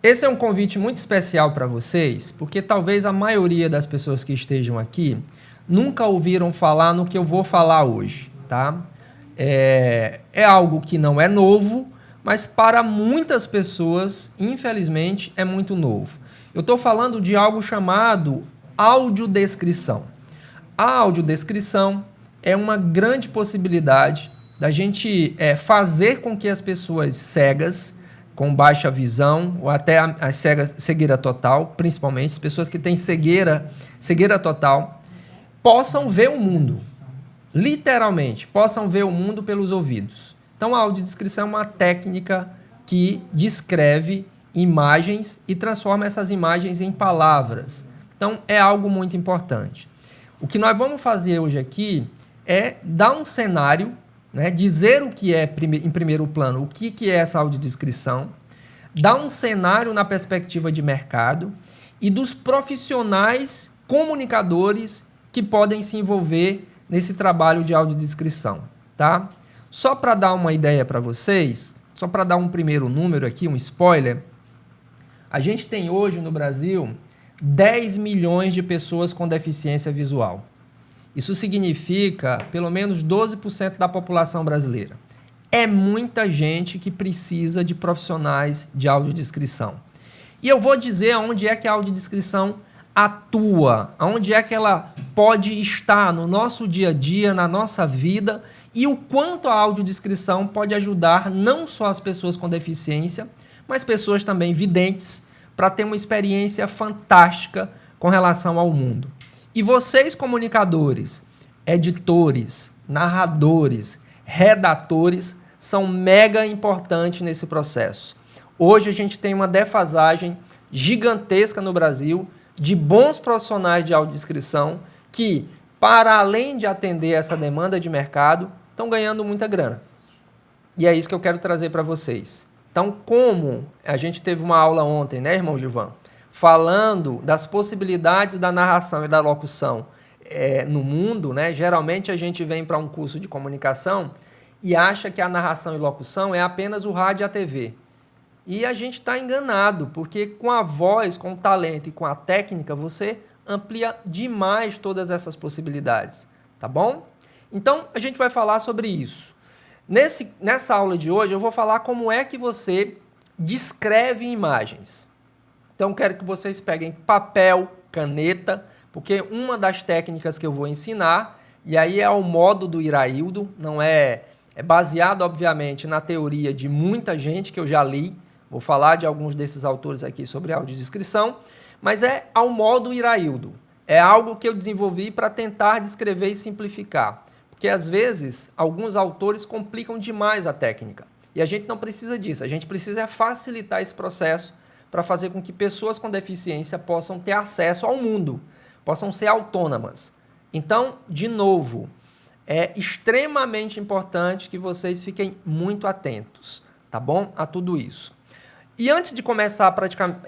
Esse é um convite muito especial para vocês, porque talvez a maioria das pessoas que estejam aqui nunca ouviram falar no que eu vou falar hoje, tá? É algo que não é novo, mas para muitas pessoas, infelizmente, é muito novo. Eu estou falando de algo chamado audiodescrição. A audiodescrição é uma grande possibilidade da gente fazer com que as pessoas cegas, com baixa visão, ou até a cegueira total, principalmente, as pessoas que têm cegueira total, possam ver o mundo. Literalmente, possam ver o mundo pelos ouvidos. Então, a audiodescrição é uma técnica que descreve imagens e transforma essas imagens em palavras. Então, é algo muito importante. O que nós vamos fazer hoje aqui é dar um cenário, né, dizer o que é, em primeiro plano, o que é essa audiodescrição, dar um cenário na perspectiva de mercado e dos profissionais comunicadores que podem se envolver nesse trabalho de audiodescrição, tá? Só para dar uma ideia para vocês, só para dar um primeiro número aqui, um spoiler, a gente tem hoje no Brasil 10 milhões de pessoas com deficiência visual. Isso significa pelo menos 12% da população brasileira. É muita gente que precisa de profissionais de audiodescrição. E eu vou dizer onde é que a audiodescrição atua, onde é que ela pode estar no nosso dia a dia, na nossa vida, e o quanto a audiodescrição pode ajudar não só as pessoas com deficiência, mas pessoas também videntes, para ter uma experiência fantástica com relação ao mundo. E vocês, comunicadores, editores, narradores, redatores, são mega importantes nesse processo. Hoje a gente tem uma defasagem gigantesca no Brasil de bons profissionais de audiodescrição que, para além de atender essa demanda de mercado, estão ganhando muita grana. E é isso que eu quero trazer para vocês. Então, como a gente teve uma aula ontem, né, irmão Gilvan? Falando das possibilidades da narração e da locução no mundo, né? Geralmente a gente vem para um curso de comunicação e acha que a narração e locução é apenas o rádio e a TV. E a gente está enganado, porque com a voz, com o talento e com a técnica, você amplia demais todas essas possibilidades, tá bom? Então, a gente vai falar sobre isso. Nessa aula de hoje, eu vou falar como é que você descreve imagens. Então, quero que vocês peguem papel, caneta, porque uma das técnicas que eu vou ensinar, e aí é o modo do Iraildo, não é baseado, obviamente, na teoria de muita gente que eu já li, vou falar de alguns desses autores aqui sobre audiodescrição, mas é ao modo Iraildo. É algo que eu desenvolvi para tentar descrever e simplificar. Porque, às vezes, alguns autores complicam demais a técnica. E a gente não precisa disso. A gente precisa facilitar esse processo para fazer com que pessoas com deficiência possam ter acesso ao mundo, possam ser autônomas. Então, de novo, é extremamente importante que vocês fiquem muito atentos, tá bom? A tudo isso. E antes de começar a praticar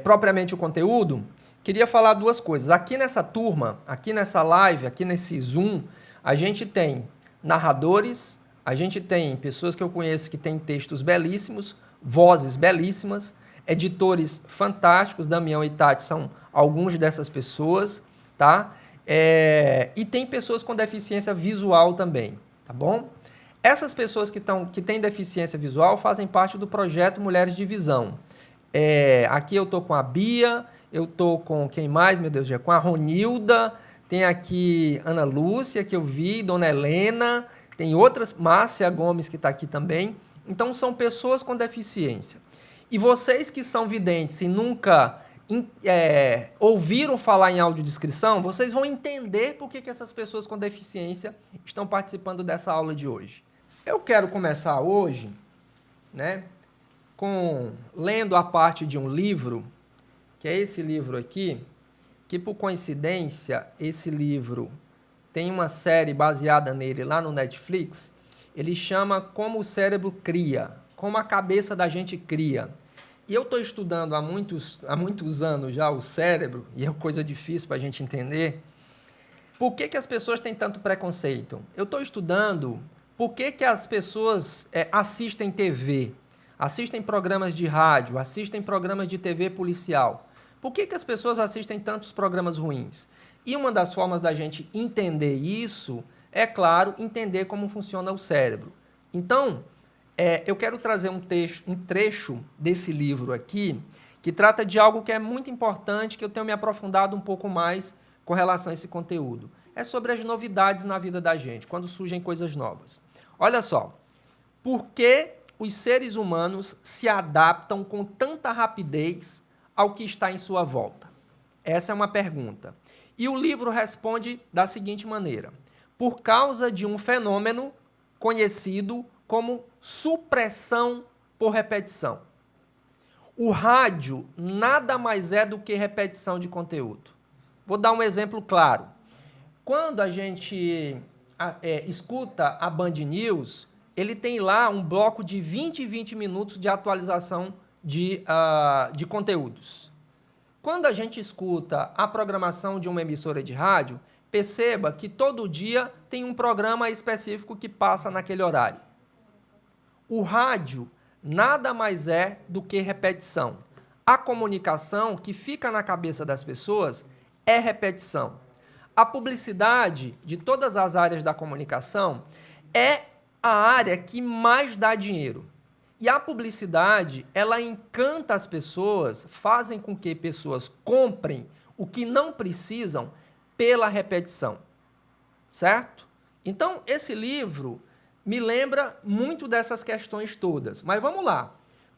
propriamente o conteúdo, queria falar duas coisas. Aqui nessa turma, aqui nessa live, aqui nesse Zoom, a gente tem narradores, a gente tem pessoas que eu conheço que têm textos belíssimos, vozes belíssimas, editores fantásticos, Damião e Tati são alguns dessas pessoas, tá? E tem pessoas com deficiência visual também, tá bom? Essas pessoas que têm deficiência visual fazem parte do projeto Mulheres de Visão. Aqui eu estou com a Bia, eu estou com quem mais, meu Deus, com a Ronilda, tem aqui Ana Lúcia, que eu vi, Dona Helena, tem outras, Márcia Gomes, que está aqui também. Então, são pessoas com deficiência. E vocês que são videntes e nunca ouviram falar em audiodescrição, vocês vão entender por que essas pessoas com deficiência estão participando dessa aula de hoje. Eu quero começar hoje, né, lendo a parte de um livro, que é esse livro aqui, que por coincidência, esse livro tem uma série baseada nele lá no Netflix, ele chama Como o Cérebro Cria, como a cabeça da gente cria. E eu estou estudando há muitos anos já o cérebro, e é uma coisa difícil para a gente entender. Por que as pessoas têm tanto preconceito? Eu estou estudando por que as pessoas assistem TV. assistem programas de rádio, assistem programas de TV policial. Por que as pessoas assistem tantos programas ruins? E uma das formas da gente entender isso é, claro, entender como funciona o cérebro. Então, eu quero trazer um trecho desse livro aqui, que trata de algo que é muito importante, que eu tenho me aprofundado um pouco mais com relação a esse conteúdo. É sobre as novidades na vida da gente, quando surgem coisas novas. Olha só, por que os seres humanos se adaptam com tanta rapidez ao que está em sua volta? Essa é uma pergunta. E o livro responde da seguinte maneira: por causa de um fenômeno conhecido como supressão por repetição. O rádio nada mais é do que repetição de conteúdo. Vou dar um exemplo claro. Quando a gente escuta a Band News, ele tem lá um bloco de 20 e 20 minutos de atualização de conteúdos. Quando a gente escuta a programação de uma emissora de rádio, perceba que todo dia tem um programa específico que passa naquele horário. O rádio nada mais é do que repetição. A comunicação que fica na cabeça das pessoas é repetição. A publicidade de todas as áreas da comunicação é a área que mais dá dinheiro. E a publicidade, ela encanta as pessoas, fazem com que pessoas comprem o que não precisam pela repetição. Certo? Então, esse livro me lembra muito dessas questões todas. Mas vamos lá.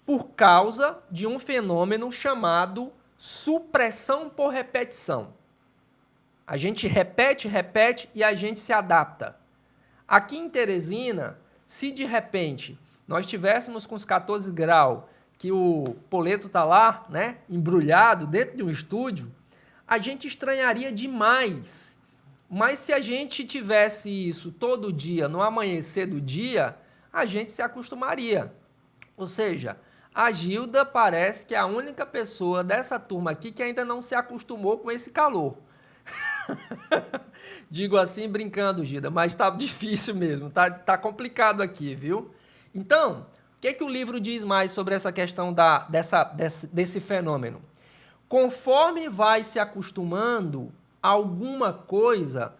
Por causa de um fenômeno chamado supressão por repetição. A gente repete e a gente se adapta. Aqui em Teresina, se de repente nós tivéssemos com os 14 graus, que o Poleto está lá, né, embrulhado dentro de um estúdio, a gente estranharia demais. Mas se a gente tivesse isso todo dia, no amanhecer do dia, a gente se acostumaria. Ou seja, a Gilda parece que é a única pessoa dessa turma aqui que ainda não se acostumou com esse calor. Digo assim brincando, Gilda, mas está difícil mesmo, tá complicado aqui, viu? Então, o que o livro diz mais sobre essa questão desse fenômeno? Conforme vai se acostumando a alguma coisa,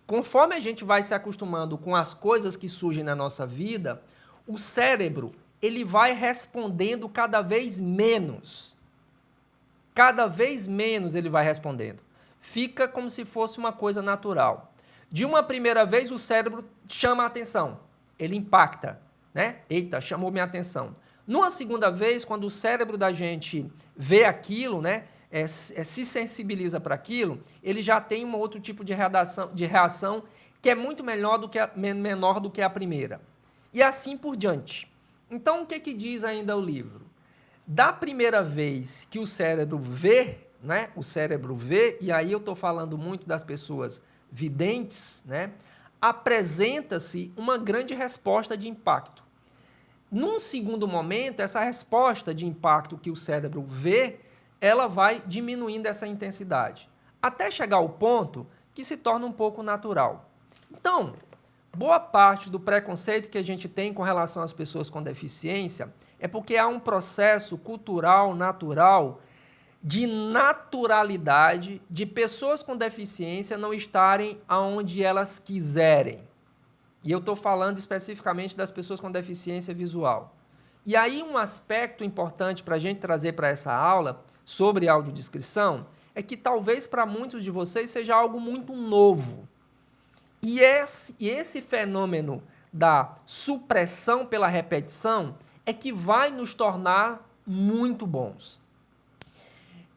conforme a gente vai se acostumando com as coisas que surgem na nossa vida, o cérebro ele vai respondendo cada vez menos. Cada vez menos ele vai respondendo. Fica como se fosse uma coisa natural. De uma primeira vez, o cérebro chama a atenção. Ele impacta, né? Eita, chamou minha atenção. Numa segunda vez, quando o cérebro da gente vê aquilo, né? Se sensibiliza para aquilo, ele já tem um outro tipo de reação que é muito menor do que a primeira. E assim por diante. Então, o que diz ainda o livro? Da primeira vez que o cérebro vê, né? O cérebro vê, e aí eu estou falando muito das pessoas videntes, né? Apresenta-se uma grande resposta de impacto. Num segundo momento, essa resposta de impacto que o cérebro vê, ela vai diminuindo essa intensidade, até chegar ao ponto que se torna um pouco natural. Então, boa parte do preconceito que a gente tem com relação às pessoas com deficiência é porque há um processo cultural, natural, de naturalidade de pessoas com deficiência não estarem aonde elas quiserem. E eu estou falando especificamente das pessoas com deficiência visual. E aí um aspecto importante para a gente trazer para essa aula sobre audiodescrição é que talvez para muitos de vocês seja algo muito novo. E esse fenômeno da supressão pela repetição é que vai nos tornar muito bons.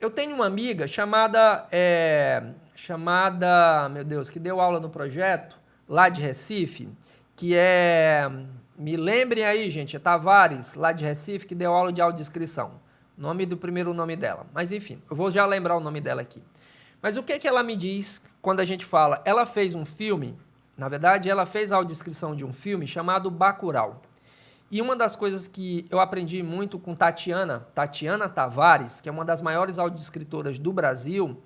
Eu tenho uma amiga chamada, meu Deus, que deu aula no projeto lá de Recife, que me lembrem aí, gente, é Tavares, lá de Recife, que deu aula de audiodescrição. Nome do primeiro nome dela. Mas, enfim, eu vou já lembrar o nome dela aqui. Mas o que ela me diz quando a gente fala? Ela fez um filme, na verdade, ela fez a audiodescrição de um filme chamado Bacurau. E uma das coisas que eu aprendi muito com Tatiana Tavares, que é uma das maiores audiodescritoras do Brasil,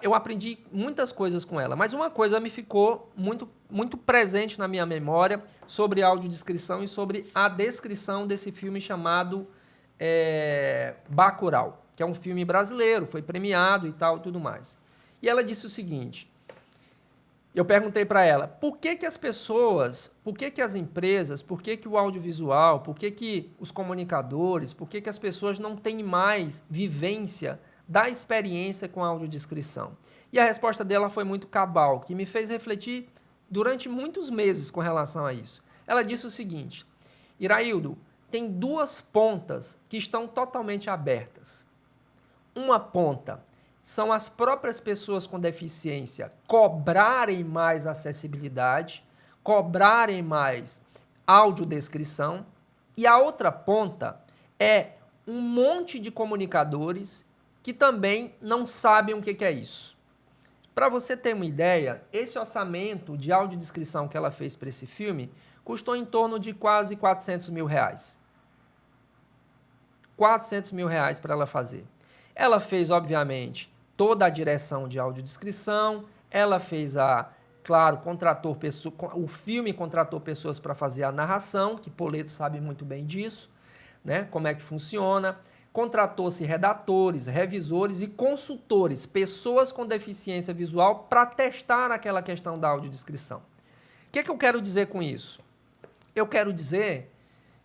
eu aprendi muitas coisas com ela, mas uma coisa me ficou muito presente na minha memória sobre audiodescrição e sobre a descrição desse filme chamado Bacurau, que é um filme brasileiro, foi premiado e tal, tudo mais. E ela disse o seguinte, eu perguntei para ela, por que as pessoas, por que as empresas, por que o audiovisual, por que os comunicadores, por que as pessoas não têm mais vivência da experiência com a audiodescrição? E a resposta dela foi muito cabal, que me fez refletir durante muitos meses com relação a isso. Ela disse o seguinte, Iraildo, tem duas pontas que estão totalmente abertas. Uma ponta são as próprias pessoas com deficiência cobrarem mais acessibilidade, cobrarem mais audiodescrição, e a outra ponta é um monte de comunicadores que também não sabem o que é isso. Para você ter uma ideia, esse orçamento de audiodescrição que ela fez para esse filme custou em torno de quase R$400 mil. R$400 mil para ela fazer. Ela fez, obviamente, toda a direção de audiodescrição, ela fez o filme contratou pessoas para fazer a narração, que Poleto sabe muito bem disso, né, como é que funciona. Contratou-se redatores, revisores e consultores, pessoas com deficiência visual, para testar aquela questão da audiodescrição. O que eu quero dizer com isso? Eu quero dizer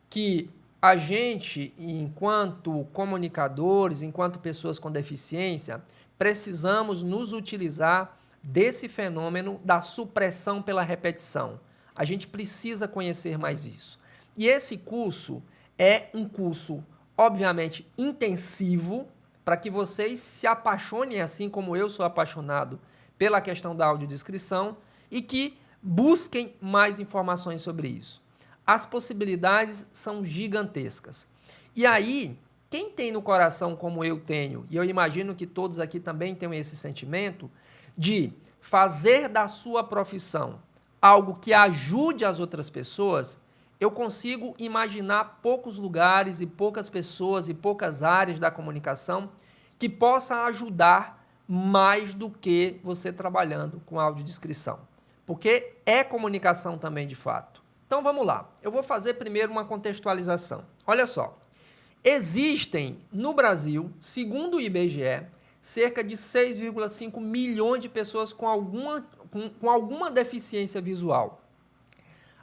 que a gente, enquanto comunicadores, enquanto pessoas com deficiência, precisamos nos utilizar desse fenômeno da supressão pela repetição. A gente precisa conhecer mais isso. E esse curso é um curso, obviamente, intensivo, para que vocês se apaixonem, assim como eu sou apaixonado pela questão da audiodescrição, e que busquem mais informações sobre isso. As possibilidades são gigantescas. E aí, quem tem no coração, como eu tenho, e eu imagino que todos aqui também tenham esse sentimento, de fazer da sua profissão algo que ajude as outras pessoas, eu consigo imaginar poucos lugares e poucas pessoas e poucas áreas da comunicação que possa ajudar mais do que você trabalhando com audiodescrição. Porque é comunicação também, de fato. Então, vamos lá. Eu vou fazer primeiro uma contextualização. Olha só. Existem, no Brasil, segundo o IBGE, cerca de 6,5 milhões de pessoas com alguma deficiência visual.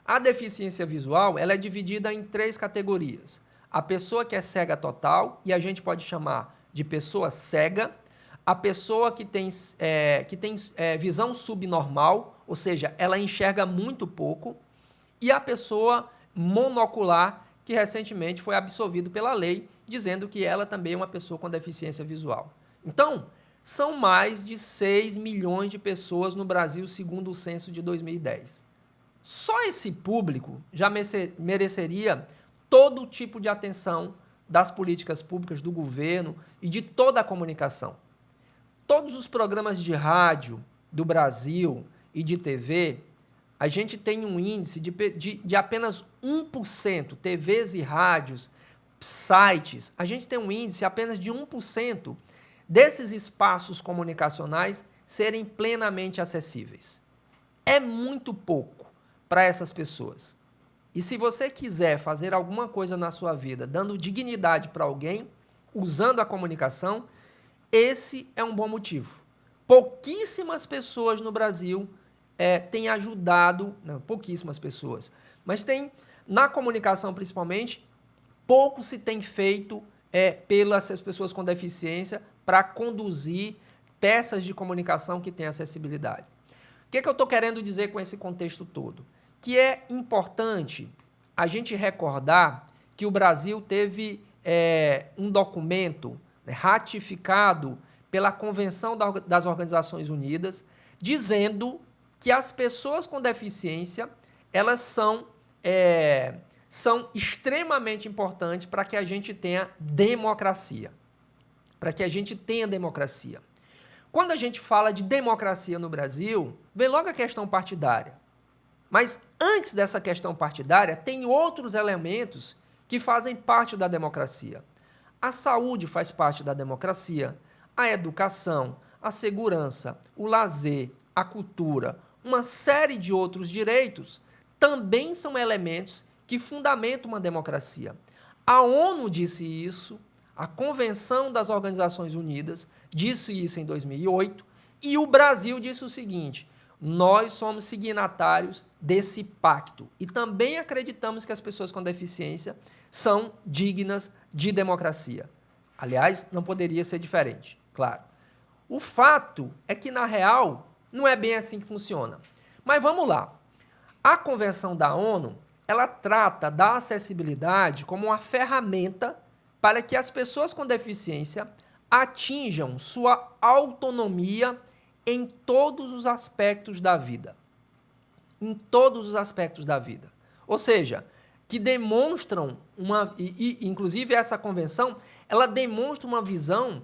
A deficiência visual ela é dividida em 3 categorias. A pessoa que é cega total, e a gente pode chamar de pessoa cega, a pessoa que tem visão subnormal, ou seja, ela enxerga muito pouco, e a pessoa monocular, que recentemente foi absolvido pela lei, dizendo que ela também é uma pessoa com deficiência visual. Então, são mais de 6 milhões de pessoas no Brasil, segundo o censo de 2010. Só esse público já mereceria todo tipo de atenção das políticas públicas, do governo e de toda a comunicação. Todos os programas de rádio do Brasil e de TV, a gente tem um índice de apenas 1%, TVs e rádios, sites, a gente tem um índice apenas de 1% desses espaços comunicacionais serem plenamente acessíveis. É muito pouco para essas pessoas. E se você quiser fazer alguma coisa na sua vida, dando dignidade para alguém, usando a comunicação, esse é um bom motivo. Pouquíssimas pessoas no Brasil têm ajudado, não, pouquíssimas pessoas, mas tem, na comunicação principalmente, pouco se tem feito pelas pessoas com deficiência para conduzir peças de comunicação que têm acessibilidade. O que eu estou querendo dizer com esse contexto todo? Que é importante a gente recordar que o Brasil teve um documento ratificado pela Convenção das Organizações Unidas, dizendo que as pessoas com deficiência elas são extremamente importantes para que a gente tenha democracia. Para que a gente tenha democracia. Quando a gente fala de democracia no Brasil, vem logo a questão partidária. Mas antes dessa questão partidária, tem outros elementos que fazem parte da democracia. A saúde faz parte da democracia, a educação, a segurança, o lazer, a cultura, uma série de outros direitos, também são elementos que fundamentam uma democracia. A ONU disse isso, a Convenção das Organizações Unidas disse isso em 2008, e o Brasil disse o seguinte: nós somos signatários desse pacto e também acreditamos que as pessoas com deficiência são dignas de democracia. Aliás, não poderia ser diferente, claro. O fato é que, na real, não é bem assim que funciona. Mas vamos lá. A Convenção da ONU, ela trata da acessibilidade como uma ferramenta para que as pessoas com deficiência atinjam sua autonomia em todos os aspectos da vida. Em todos os aspectos da vida. Ou seja, que demonstram inclusive essa convenção, ela demonstra uma visão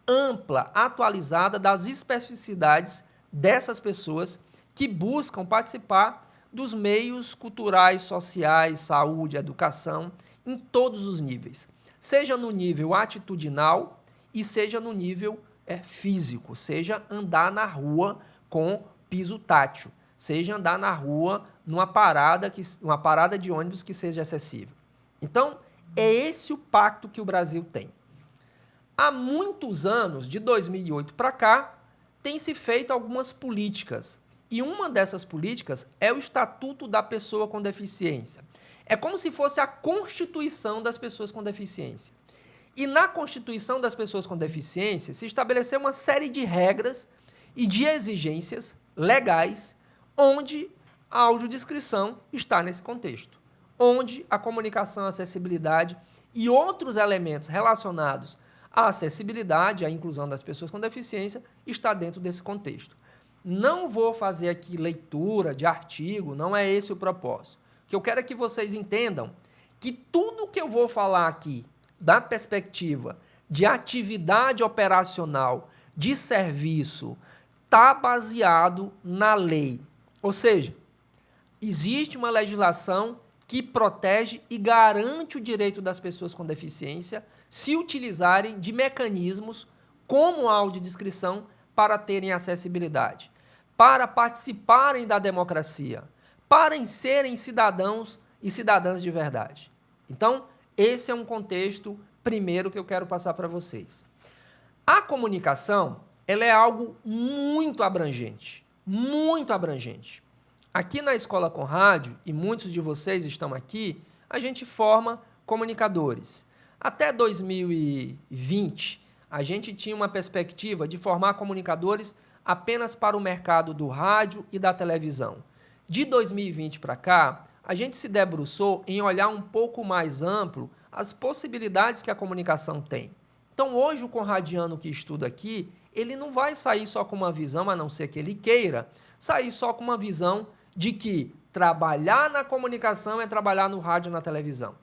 ampla, atualizada das especificidades dessas pessoas que buscam participar dos meios culturais, sociais, saúde, educação, em todos os níveis. Seja no nível atitudinal e seja no nível físico, seja andar na rua com piso tátil, seja andar na rua numa parada de ônibus que seja acessível. Então, é esse o pacto que o Brasil tem. Há muitos anos, de 2008 para cá, tem se feito algumas políticas. E uma dessas políticas é o Estatuto da Pessoa com Deficiência. É como se fosse a Constituição das pessoas com deficiência. E na Constituição das pessoas com deficiência se estabeleceu uma série de regras e de exigências legais onde a audiodescrição está nesse contexto, onde a comunicação, a acessibilidade e outros elementos relacionados à acessibilidade, à inclusão das pessoas com deficiência, está dentro desse contexto. Não vou fazer aqui leitura de artigo, não é esse o propósito. O que eu quero é que vocês entendam que tudo que eu vou falar aqui, da perspectiva de atividade operacional, de serviço, está baseado na lei. Ou seja, existe uma legislação que protege e garante o direito das pessoas com deficiência se utilizarem de mecanismos como a audiodescrição para terem acessibilidade, para participarem da democracia, para serem cidadãos e cidadãs de verdade. Então, esse é um contexto primeiro que eu quero passar para vocês. A comunicação, ela é algo muito abrangente, muito abrangente. Aqui na Escola com Rádio, e muitos de vocês estão aqui, a gente forma comunicadores. Até 2020, a gente tinha uma perspectiva de formar comunicadores apenas para o mercado do rádio e da televisão. De 2020 para cá, a gente se debruçou em olhar um pouco mais amplo as possibilidades que a comunicação tem. Então, hoje, o conradiano que estuda aqui, ele não vai sair só com uma visão, a não ser que ele queira, sair só com uma visão de que trabalhar na comunicação é trabalhar no rádio e na televisão.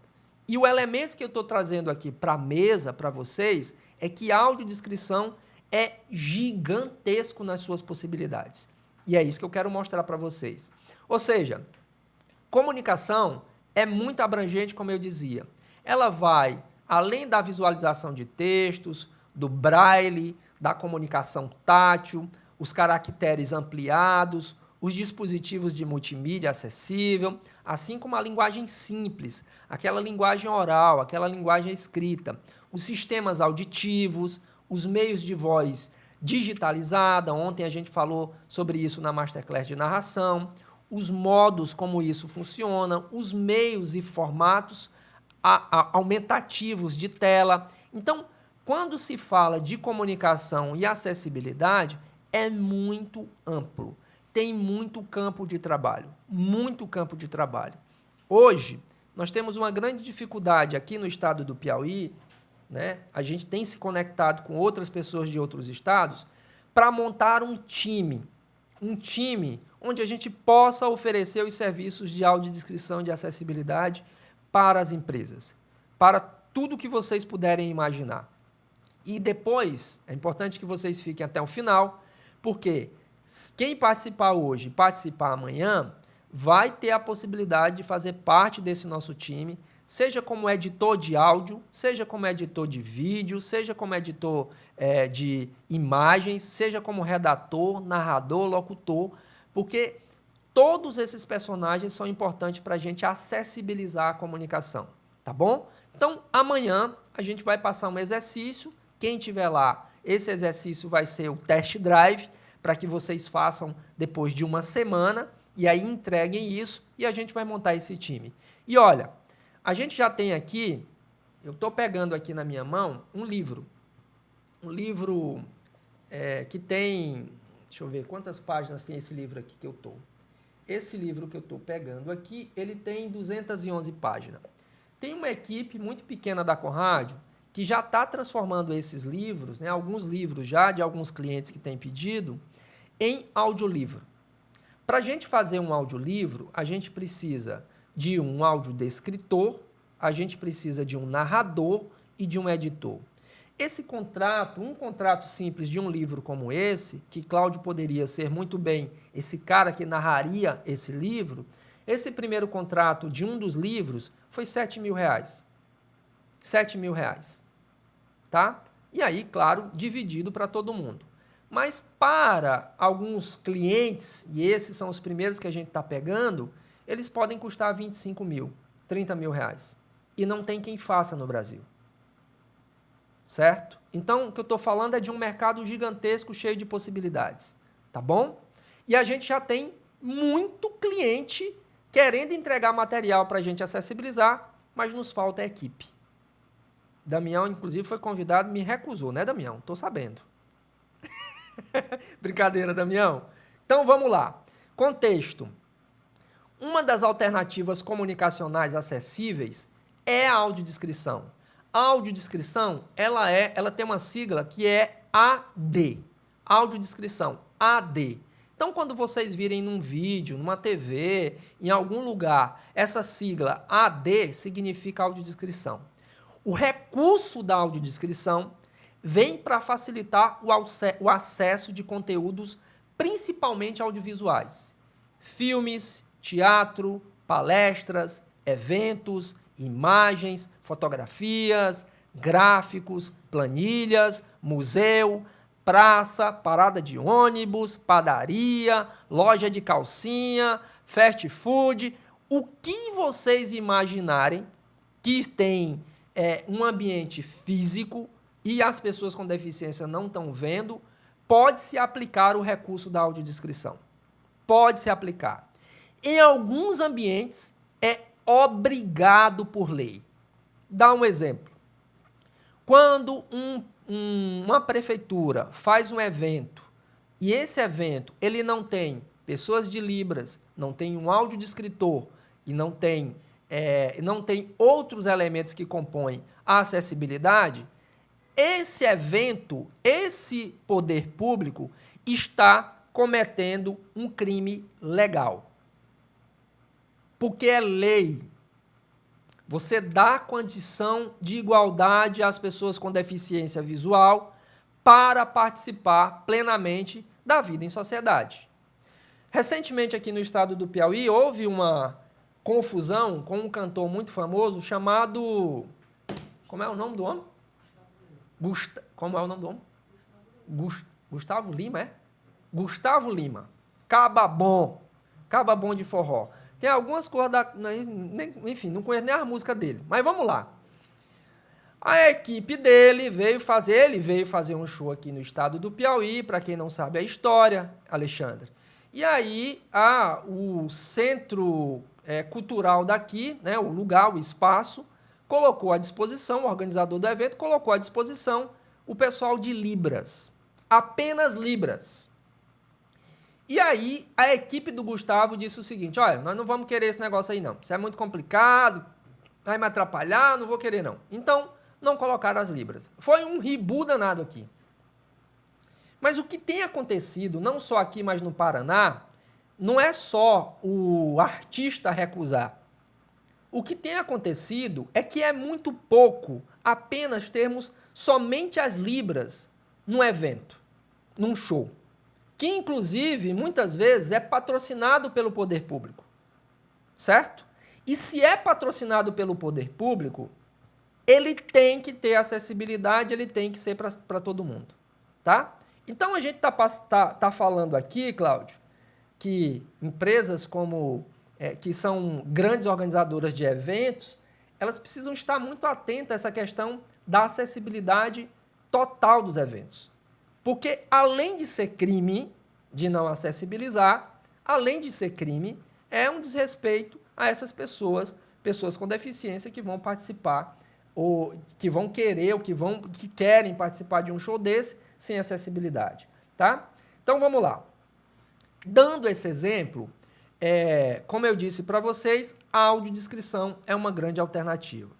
E o elemento que eu estou trazendo aqui para a mesa, para vocês, é que a audiodescrição é gigantesco nas suas possibilidades. E é isso que eu quero mostrar para vocês. Ou seja, comunicação é muito abrangente, como eu dizia. Ela vai além da visualização de textos, do braille, da comunicação tátil, os caracteres ampliados, os dispositivos de multimídia acessível, assim como a linguagem simples, aquela linguagem oral, aquela linguagem escrita, os sistemas auditivos, os meios de voz digitalizada, ontem a gente falou sobre isso na Masterclass de narração, os modos como isso funciona, os meios e formatos aumentativos de tela. Então, quando se fala de comunicação e acessibilidade, é muito amplo. Tem muito campo de trabalho, muito campo de trabalho. Hoje, nós temos uma grande dificuldade aqui no estado do Piauí, né? A gente tem se conectado com outras pessoas de outros estados para montar um time onde a gente possa oferecer os serviços de audiodescrição e de acessibilidade para as empresas, para tudo que vocês puderem imaginar. E depois, é importante que vocês fiquem até o final, porque quem participar hoje e participar amanhã vai ter a possibilidade de fazer parte desse nosso time, seja como editor de áudio, seja como editor de vídeo, seja como editor de imagens, seja como redator, narrador, locutor, porque todos esses personagens são importantes para a gente acessibilizar a comunicação, tá bom? Então, amanhã a gente vai passar um exercício. Quem tiver lá, esse exercício vai ser o test drive, para que vocês façam depois de uma semana, e aí entreguem isso, e a gente vai montar esse time. E olha, a gente já tem aqui, eu estou pegando aqui na minha mão, um livro que tem, deixa eu ver quantas páginas tem esse livro aqui que eu estou. Esse livro que eu estou pegando aqui, ele tem 211 páginas. Tem uma equipe muito pequena da Conrádio que já está transformando esses livros, né, alguns livros já de alguns clientes que têm pedido, em audiolivro. Para a gente fazer um audiolivro, a gente precisa de um audiodescritor, a gente precisa de um narrador e de um editor. Esse contrato, um contrato simples de um livro como esse, que Cláudio poderia ser muito bem esse cara que narraria esse livro, esse primeiro contrato de um dos livros foi R$7.000. R$7.000, tá? E aí, claro, dividido para todo mundo. Mas para alguns clientes, e esses são os primeiros que a gente está pegando, eles podem custar 25 mil, 30 mil reais. E não tem quem faça no Brasil. Certo? Então, o que eu estou falando é de um mercado gigantesco, cheio de possibilidades. Tá bom? E a gente já tem muito cliente querendo entregar material para a gente acessibilizar, mas nos falta a equipe. Damião, inclusive, foi convidado, me recusou, né, Damião? Estou sabendo. Brincadeira, Damião. Então, vamos lá. Contexto. Uma das alternativas comunicacionais acessíveis é a audiodescrição. A audiodescrição, ela tem uma sigla que é AD. Audiodescrição, AD. Então, quando vocês virem num vídeo, numa TV, em algum lugar, essa sigla AD significa audiodescrição. O recurso da audiodescrição vem para facilitar o acesso de conteúdos, principalmente audiovisuais. Filmes, teatro, palestras, eventos, imagens, fotografias, gráficos, planilhas, museu, praça, parada de ônibus, padaria, loja de calcinha, fast food. O que vocês imaginarem que tem um ambiente físico e as pessoas com deficiência não estão vendo, pode-se aplicar o recurso da audiodescrição. Pode-se aplicar. Em alguns ambientes, é obrigado por lei. Dá um exemplo. Quando uma prefeitura faz um evento e esse evento ele não tem pessoas de Libras, não tem um audiodescritor e não tem outros elementos que compõem a acessibilidade, esse evento, esse poder público está cometendo um crime legal. Porque é lei. Você dá condição de igualdade às pessoas com deficiência visual para participar plenamente da vida em sociedade. Recentemente, aqui no estado do Piauí, houve uma confusão com um cantor muito famoso chamado... Como é o nome do homem? Como é o nome do homem? Gustavo Lima, é? Gustavo Lima. Caba bom de forró. Tem algumas coisas enfim, não conheço nem a música dele. Mas vamos lá. A equipe dele veio fazer um show aqui no estado do Piauí, para quem não sabe a história, Alexandre. E aí, o centro cultural daqui, né, o lugar, o espaço, colocou à disposição, o organizador do evento colocou à disposição o pessoal de Libras. Apenas Libras. E aí, a equipe do Gustavo disse o seguinte, olha, nós não vamos querer esse negócio aí não. Isso é muito complicado, vai me atrapalhar, não vou querer não. Então, não colocaram as Libras. Foi um ribu danado aqui. Mas o que tem acontecido, não só aqui, mas no Paraná, não é só o artista recusar. O que tem acontecido é que é muito pouco apenas termos somente as Libras num evento, num show, que inclusive muitas vezes é patrocinado pelo poder público, certo? E se é patrocinado pelo poder público, ele tem que ter acessibilidade, ele tem que ser para todo mundo, tá? Então a gente tá falando aqui, Cláudio, que empresas como que são grandes organizadoras de eventos, elas precisam estar muito atentas a essa questão da acessibilidade total dos eventos. Porque além de ser crime de não acessibilizar, além de ser crime, é um desrespeito a essas pessoas com deficiência que vão participar ou que vão querer ou que querem participar de um show desse sem acessibilidade, tá? Então vamos lá. Dando esse exemplo, como eu disse para vocês, a audiodescrição é uma grande alternativa.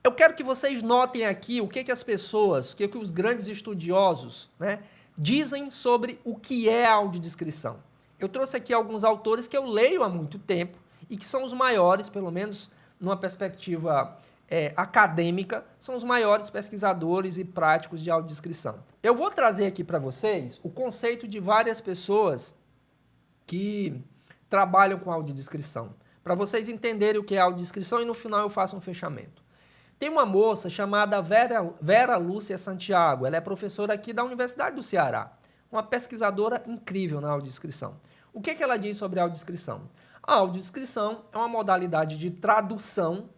Eu quero que vocês notem aqui o que as pessoas, o que os grandes estudiosos, né, dizem sobre o que é a audiodescrição. Eu trouxe aqui alguns autores que eu leio há muito tempo e que são os maiores, pelo menos numa perspectiva acadêmica, são os maiores pesquisadores e práticos de audiodescrição. Eu vou trazer aqui para vocês o conceito de várias pessoas que trabalham com audiodescrição, para vocês entenderem o que é audiodescrição e no final eu faço um fechamento. Tem uma moça chamada Vera Lúcia Santiago, ela é professora aqui da Universidade do Ceará, uma pesquisadora incrível na audiodescrição. O que ela diz sobre a audiodescrição? A audiodescrição é uma modalidade de tradução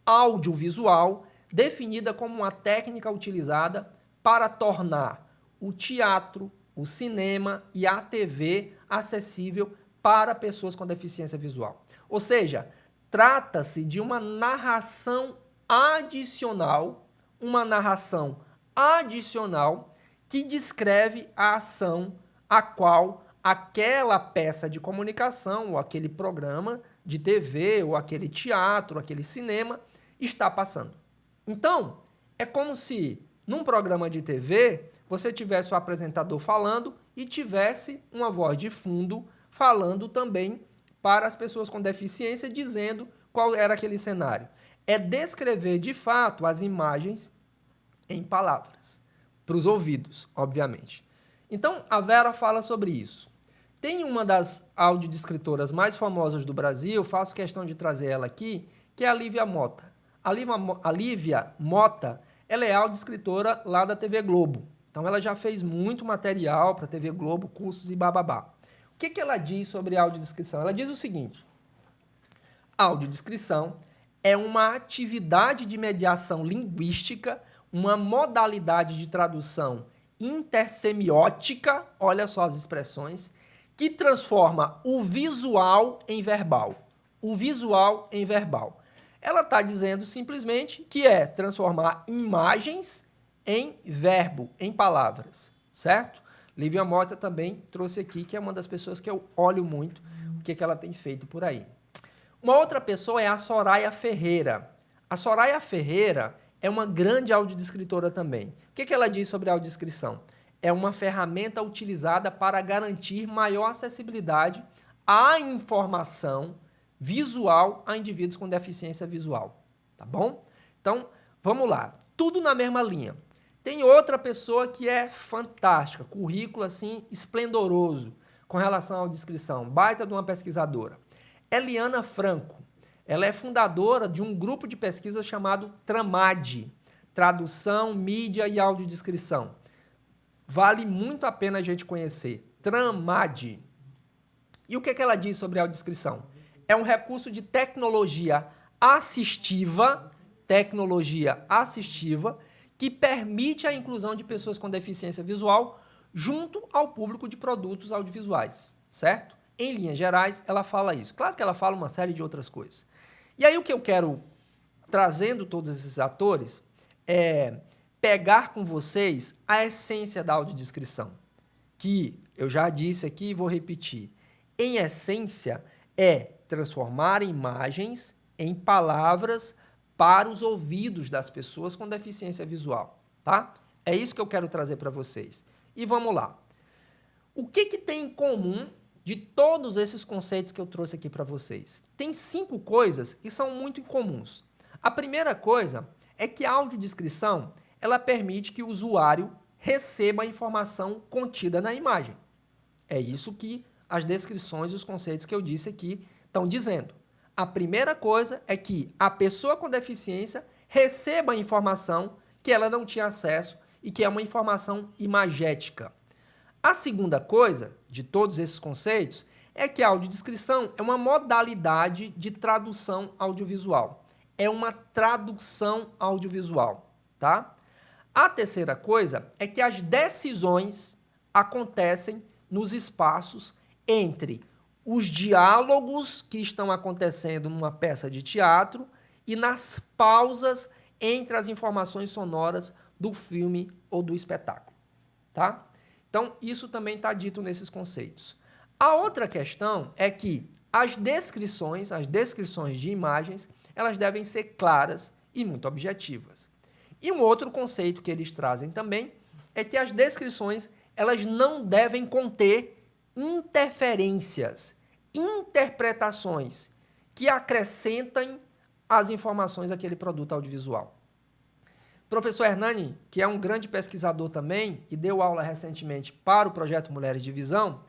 audiovisual definida como uma técnica utilizada para tornar o teatro, o cinema e a TV acessível para pessoas com deficiência visual. Ou seja, trata-se de uma narração adicional que descreve a ação a qual aquela peça de comunicação, ou aquele programa de TV, ou aquele teatro, ou aquele cinema, está passando. Então, é como se, num programa de TV, você tivesse o apresentador falando e tivesse uma voz de fundo falando também para as pessoas com deficiência, dizendo qual era aquele cenário. É descrever, de fato, as imagens em palavras, para os ouvidos, obviamente. Então, a Vera fala sobre isso. Tem uma das audiodescritoras mais famosas do Brasil, faço questão de trazer ela aqui, que é a Lívia Mota. A Lívia Mota, ela é audiodescritora lá da TV Globo. Então, ela já fez muito material para a TV Globo, cursos e bababá. O que ela diz sobre a audiodescrição? Ela diz o seguinte: a audiodescrição é uma atividade de mediação linguística, uma modalidade de tradução intersemiótica, olha só as expressões, que transforma o visual em verbal. O visual em verbal. Ela está dizendo simplesmente que é transformar imagens em verbo, em palavras, certo? Lívia Mota também trouxe aqui, que é uma das pessoas que eu olho muito, o que ela tem feito por aí. Uma outra pessoa é a Soraya Ferreira. A Soraya Ferreira é uma grande audiodescritora também. O que ela diz sobre a audiodescrição? É uma ferramenta utilizada para garantir maior acessibilidade à informação visual a indivíduos com deficiência visual. Tá bom? Então, vamos lá. Tudo na mesma linha. Tem outra pessoa que é fantástica, currículo assim esplendoroso com relação à audiodescrição, baita de uma pesquisadora. Eliana Franco. Ela é fundadora de um grupo de pesquisa chamado TRAMAD, Tradução, Mídia e Audiodescrição. Vale muito a pena a gente conhecer. TRAMAD. E o que ela diz sobre a audiodescrição? É um recurso de tecnologia assistiva, que permite a inclusão de pessoas com deficiência visual junto ao público de produtos audiovisuais, certo? Em linhas gerais, ela fala isso. Claro que ela fala uma série de outras coisas. E aí o que eu quero, trazendo todos esses atores, é pegar com vocês a essência da audiodescrição, que eu já disse aqui e vou repetir. Em essência, é transformar imagens em palavras para os ouvidos das pessoas com deficiência visual, tá? É isso que eu quero trazer para vocês. E vamos lá. O que tem em comum de todos esses conceitos que eu trouxe aqui para vocês? Tem 5 coisas que são muito incomuns. A primeira coisa é que a audiodescrição, ela permite que o usuário receba a informação contida na imagem. É isso que as descrições e os conceitos que eu disse aqui estão dizendo. A primeira coisa é que a pessoa com deficiência receba a informação que ela não tinha acesso e que é uma informação imagética. A segunda coisa, de todos esses conceitos, é que a audiodescrição é uma modalidade de tradução audiovisual. É uma tradução audiovisual, tá? A terceira coisa é que as decisões acontecem nos espaços entre os diálogos que estão acontecendo numa peça de teatro e nas pausas entre as informações sonoras do filme ou do espetáculo, tá? Então, isso também está dito nesses conceitos. A outra questão é que as descrições de imagens, elas devem ser claras e muito objetivas. E um outro conceito que eles trazem também é que as descrições, elas não devem conter interferências, interpretações que acrescentem as informações àquele produto audiovisual. Professor Hernani, que é um grande pesquisador também e deu aula recentemente para o projeto Mulheres de Visão,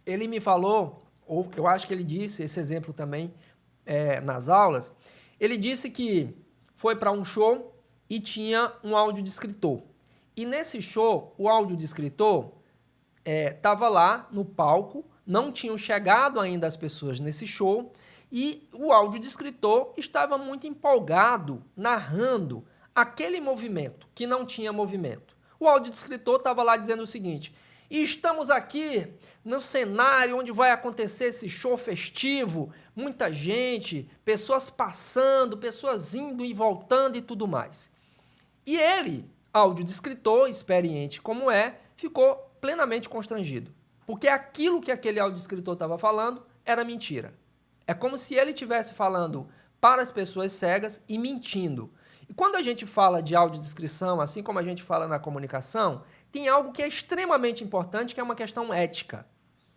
ele me falou, ou eu acho que ele disse esse exemplo também nas aulas, ele disse que foi para um show e tinha um audiodescritor. E nesse show, o audiodescritor estava lá no palco, não tinham chegado ainda as pessoas nesse show, e o audiodescritor estava muito empolgado, narrando aquele movimento que não tinha movimento. O audiodescritor estava lá dizendo o seguinte: e estamos aqui no cenário onde vai acontecer esse show festivo, muita gente, pessoas passando, pessoas indo e voltando e tudo mais. E ele, audiodescritor, experiente como é, ficou plenamente constrangido, porque aquilo que aquele audiodescritor estava falando era mentira. É como se ele estivesse falando para as pessoas cegas e mentindo. E quando a gente fala de audiodescrição, assim como a gente fala na comunicação, tem algo que é extremamente importante, que é uma questão ética.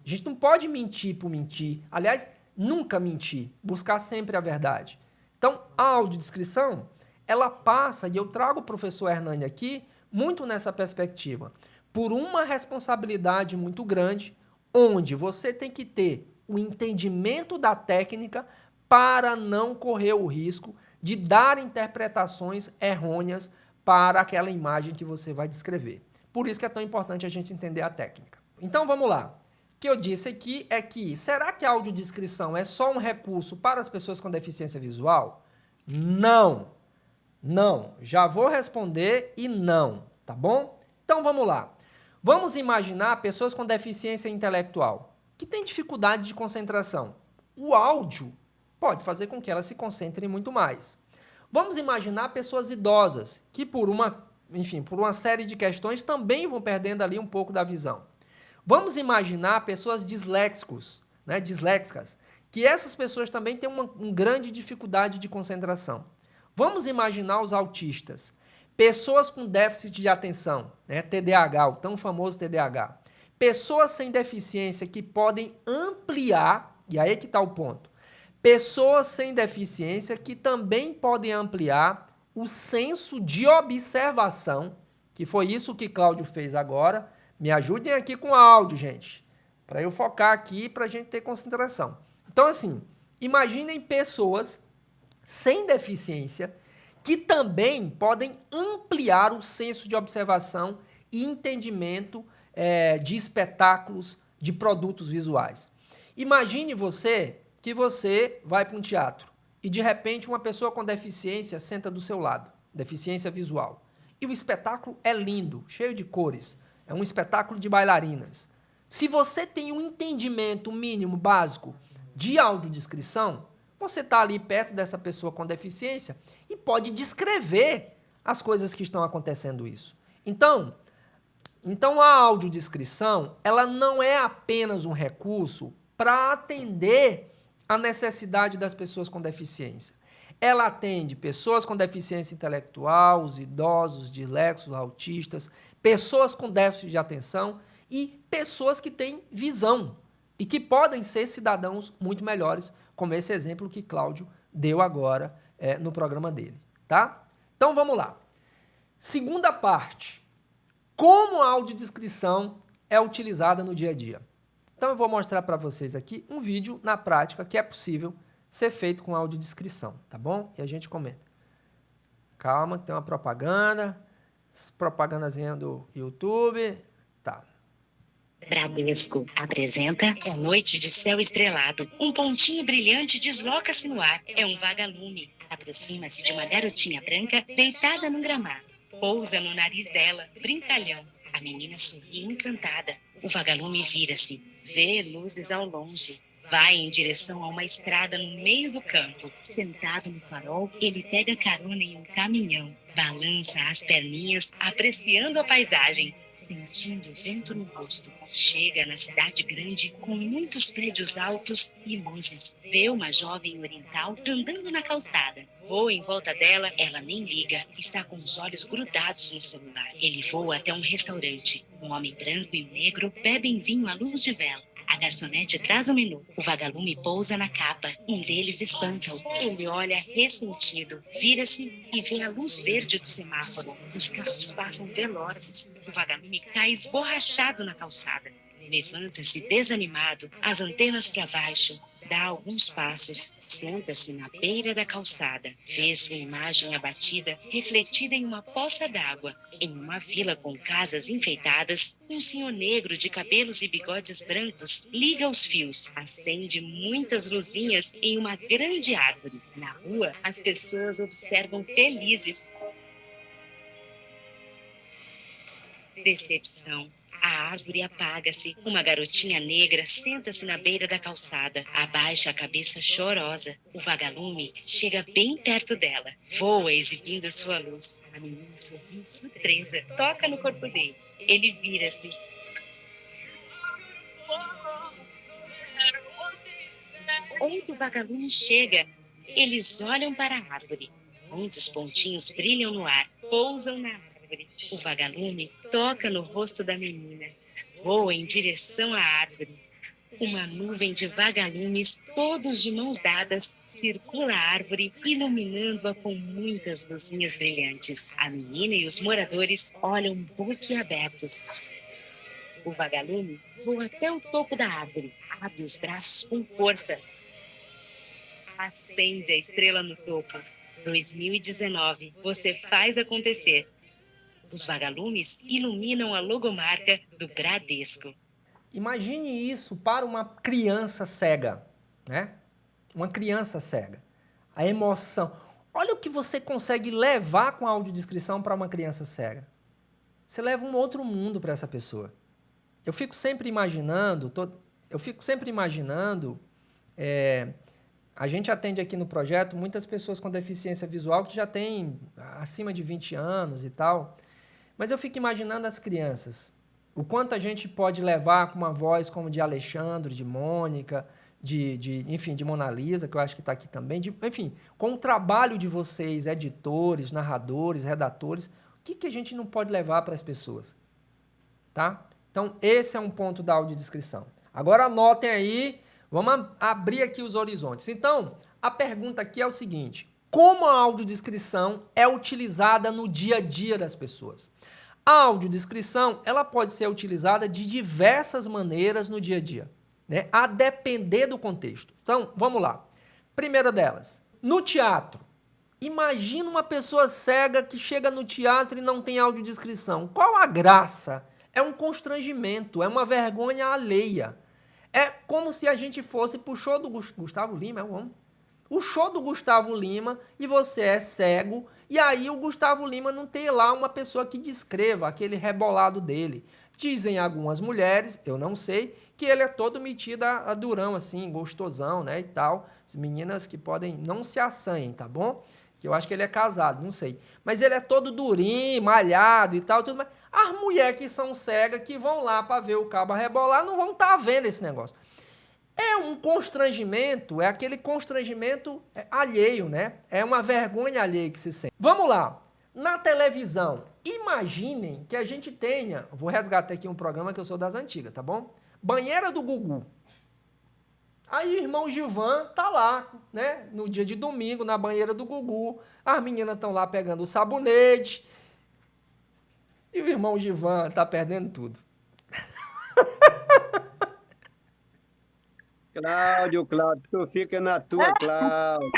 A gente não pode mentir por mentir. Aliás, nunca mentir. Buscar sempre a verdade. Então, a audiodescrição, ela passa, e eu trago o professor Hernani aqui, muito nessa perspectiva, por uma responsabilidade muito grande, onde você tem que ter o entendimento da técnica para não correr o risco de dar interpretações errôneas para aquela imagem que você vai descrever. Por isso que é tão importante a gente entender a técnica. Então vamos lá. O que eu disse aqui é que, será que a audiodescrição é só um recurso para as pessoas com deficiência visual? Não. Não. Já vou responder e não, tá bom? Então vamos lá. Vamos imaginar pessoas com deficiência intelectual que têm dificuldade de concentração. O áudio pode fazer com que elas se concentrem muito mais. Vamos imaginar pessoas idosas que por uma série de questões também vão perdendo ali um pouco da visão. Vamos imaginar pessoas disléxicas, que essas pessoas também têm uma grande dificuldade de concentração. Vamos imaginar os autistas, pessoas com déficit de atenção, TDAH, o tão famoso TDAH. Pessoas sem deficiência que podem ampliar, e aí que está o ponto, pessoas sem deficiência que também podem ampliar o senso de observação, que foi isso que Cláudio fez agora. Me ajudem aqui com o áudio, gente, para eu focar aqui para a gente ter concentração. Então, assim, imaginem pessoas sem deficiência que também podem ampliar o senso de observação e entendimento de espetáculos, de produtos visuais. Imagine que você vai para um teatro e, de repente, uma pessoa com deficiência senta do seu lado, deficiência visual. E o espetáculo é lindo, cheio de cores. É um espetáculo de bailarinas. Se você tem um entendimento mínimo, básico, de audiodescrição, você está ali perto dessa pessoa com deficiência e pode descrever as coisas que estão acontecendo isso. Então a audiodescrição, ela não é apenas um recurso para atender a necessidade das pessoas com deficiência. Ela atende pessoas com deficiência intelectual, os idosos, disléxicos, autistas, pessoas com déficit de atenção e pessoas que têm visão e que podem ser cidadãos muito melhores, como esse exemplo que Cláudio deu agora no programa dele, tá? Então vamos lá. Segunda parte. Como a audiodescrição é utilizada no dia a dia? Então eu vou mostrar para vocês aqui um vídeo na prática que é possível ser feito com audiodescrição, tá bom? E a gente comenta. Calma, tem uma propaganda, propagandazinha do YouTube, tá. Bradesco apresenta É Noite de Céu Estrelado. Um pontinho brilhante desloca-se no ar. É um vagalume. Aproxima-se de uma garotinha branca deitada num gramado. Pousa no nariz dela, brincalhão. A menina sorri encantada. O vagalume vira-se. Vê luzes ao longe. Vai em direção a uma estrada no meio do campo. Sentado no farol, ele pega carona em um caminhão. Balança as perninhas, apreciando a paisagem, sentindo o vento no rosto. Chega na cidade grande, com muitos prédios altos e luzes. Vê uma jovem oriental andando na calçada. Voa em volta dela, ela nem liga. Está com os olhos grudados no celular. Ele voa até um restaurante. Um homem branco e um negro bebem vinho à luz de vela. A garçonete traz o menu. O vagalume pousa na capa. Um deles espanta-o. Ele olha ressentido, vira-se e vê a luz verde do semáforo. Os carros passam velozes. O vagalume cai esborrachado na calçada. Levanta-se desanimado, as antenas para baixo. Dá alguns passos, senta-se na beira da calçada. Vê sua imagem abatida, refletida em uma poça d'água. Em uma vila com casas enfeitadas, um senhor negro de cabelos e bigodes brancos liga os fios. Acende muitas luzinhas em uma grande árvore. Na rua, as pessoas observam felizes. Decepção. A árvore apaga-se. Uma garotinha negra senta-se na beira da calçada. Abaixa a cabeça chorosa. O vagalume chega bem perto dela. Voa exibindo sua luz. A menina sorri surpresa. Toca no corpo dele. Ele vira-se. Outro vagalume chega. Eles olham para a árvore. Muitos pontinhos brilham no ar. Pousam na árvore. O vagalume toca no rosto da menina. Voa em direção à árvore. Uma nuvem de vagalumes, todos de mãos dadas, circula a árvore, iluminando-a com muitas luzinhas brilhantes. A menina e os moradores olham boquiabertos. O vagalume voa até o topo da árvore. Abre os braços com força. Acende a estrela no topo. 2019. Você faz acontecer. Os vagalumes iluminam a logomarca do Bradesco. Imagine isso para uma criança cega, né? Uma criança cega. A emoção. Olha o que você consegue levar com a audiodescrição para uma criança cega. Você leva um outro mundo para essa pessoa. Eu fico sempre imaginando, a gente atende aqui no projeto muitas pessoas com deficiência visual que já têm acima de 20 anos e tal. Mas eu fico imaginando as crianças, o quanto a gente pode levar com uma voz como de Alexandre, de Mônica, enfim, de Mona Lisa, que eu acho que está aqui também, enfim, com o trabalho de vocês, editores, narradores, redatores, o que a gente não pode levar para as pessoas? Tá? Então, esse é um ponto da audiodescrição. Agora anotem aí, vamos abrir aqui os horizontes. Então, a pergunta aqui é o seguinte: como a audiodescrição é utilizada no dia a dia das pessoas? A audiodescrição, ela pode ser utilizada de diversas maneiras no dia a dia, né? A depender do contexto. Então, vamos lá. Primeira delas, no teatro. Imagina uma pessoa cega que chega no teatro e não tem audiodescrição. Qual a graça? É um constrangimento, é uma vergonha alheia. É como se a gente fosse pro show do Gustavo Lima, é um homem. O show do Gustavo Lima e você é cego, e aí o Gustavo Lima não tem lá uma pessoa que descreva aquele rebolado dele. Dizem algumas mulheres, eu não sei, que ele é todo metido a durão, assim, gostosão, né, e tal. As meninas que podem, não se assanhem, tá bom? Que eu acho que ele é casado, não sei. Mas ele é todo durinho, malhado e tal, tudo mais. As mulheres que são cegas, que vão lá para ver o cabo rebolar, não vão estar vendo esse negócio. É um constrangimento, é aquele constrangimento alheio, né? É uma vergonha alheia que se sente. Vamos lá. Na televisão, imaginem que a gente tenha, vou resgatar aqui um programa que eu sou das antigas, tá bom? Banheira do Gugu. Aí o irmão Gilvan tá lá, né? No dia de domingo, na banheira do Gugu. As meninas estão lá pegando o sabonete. E o irmão Gilvan tá perdendo tudo. Cláudio, tu fica na tua, Cláudio.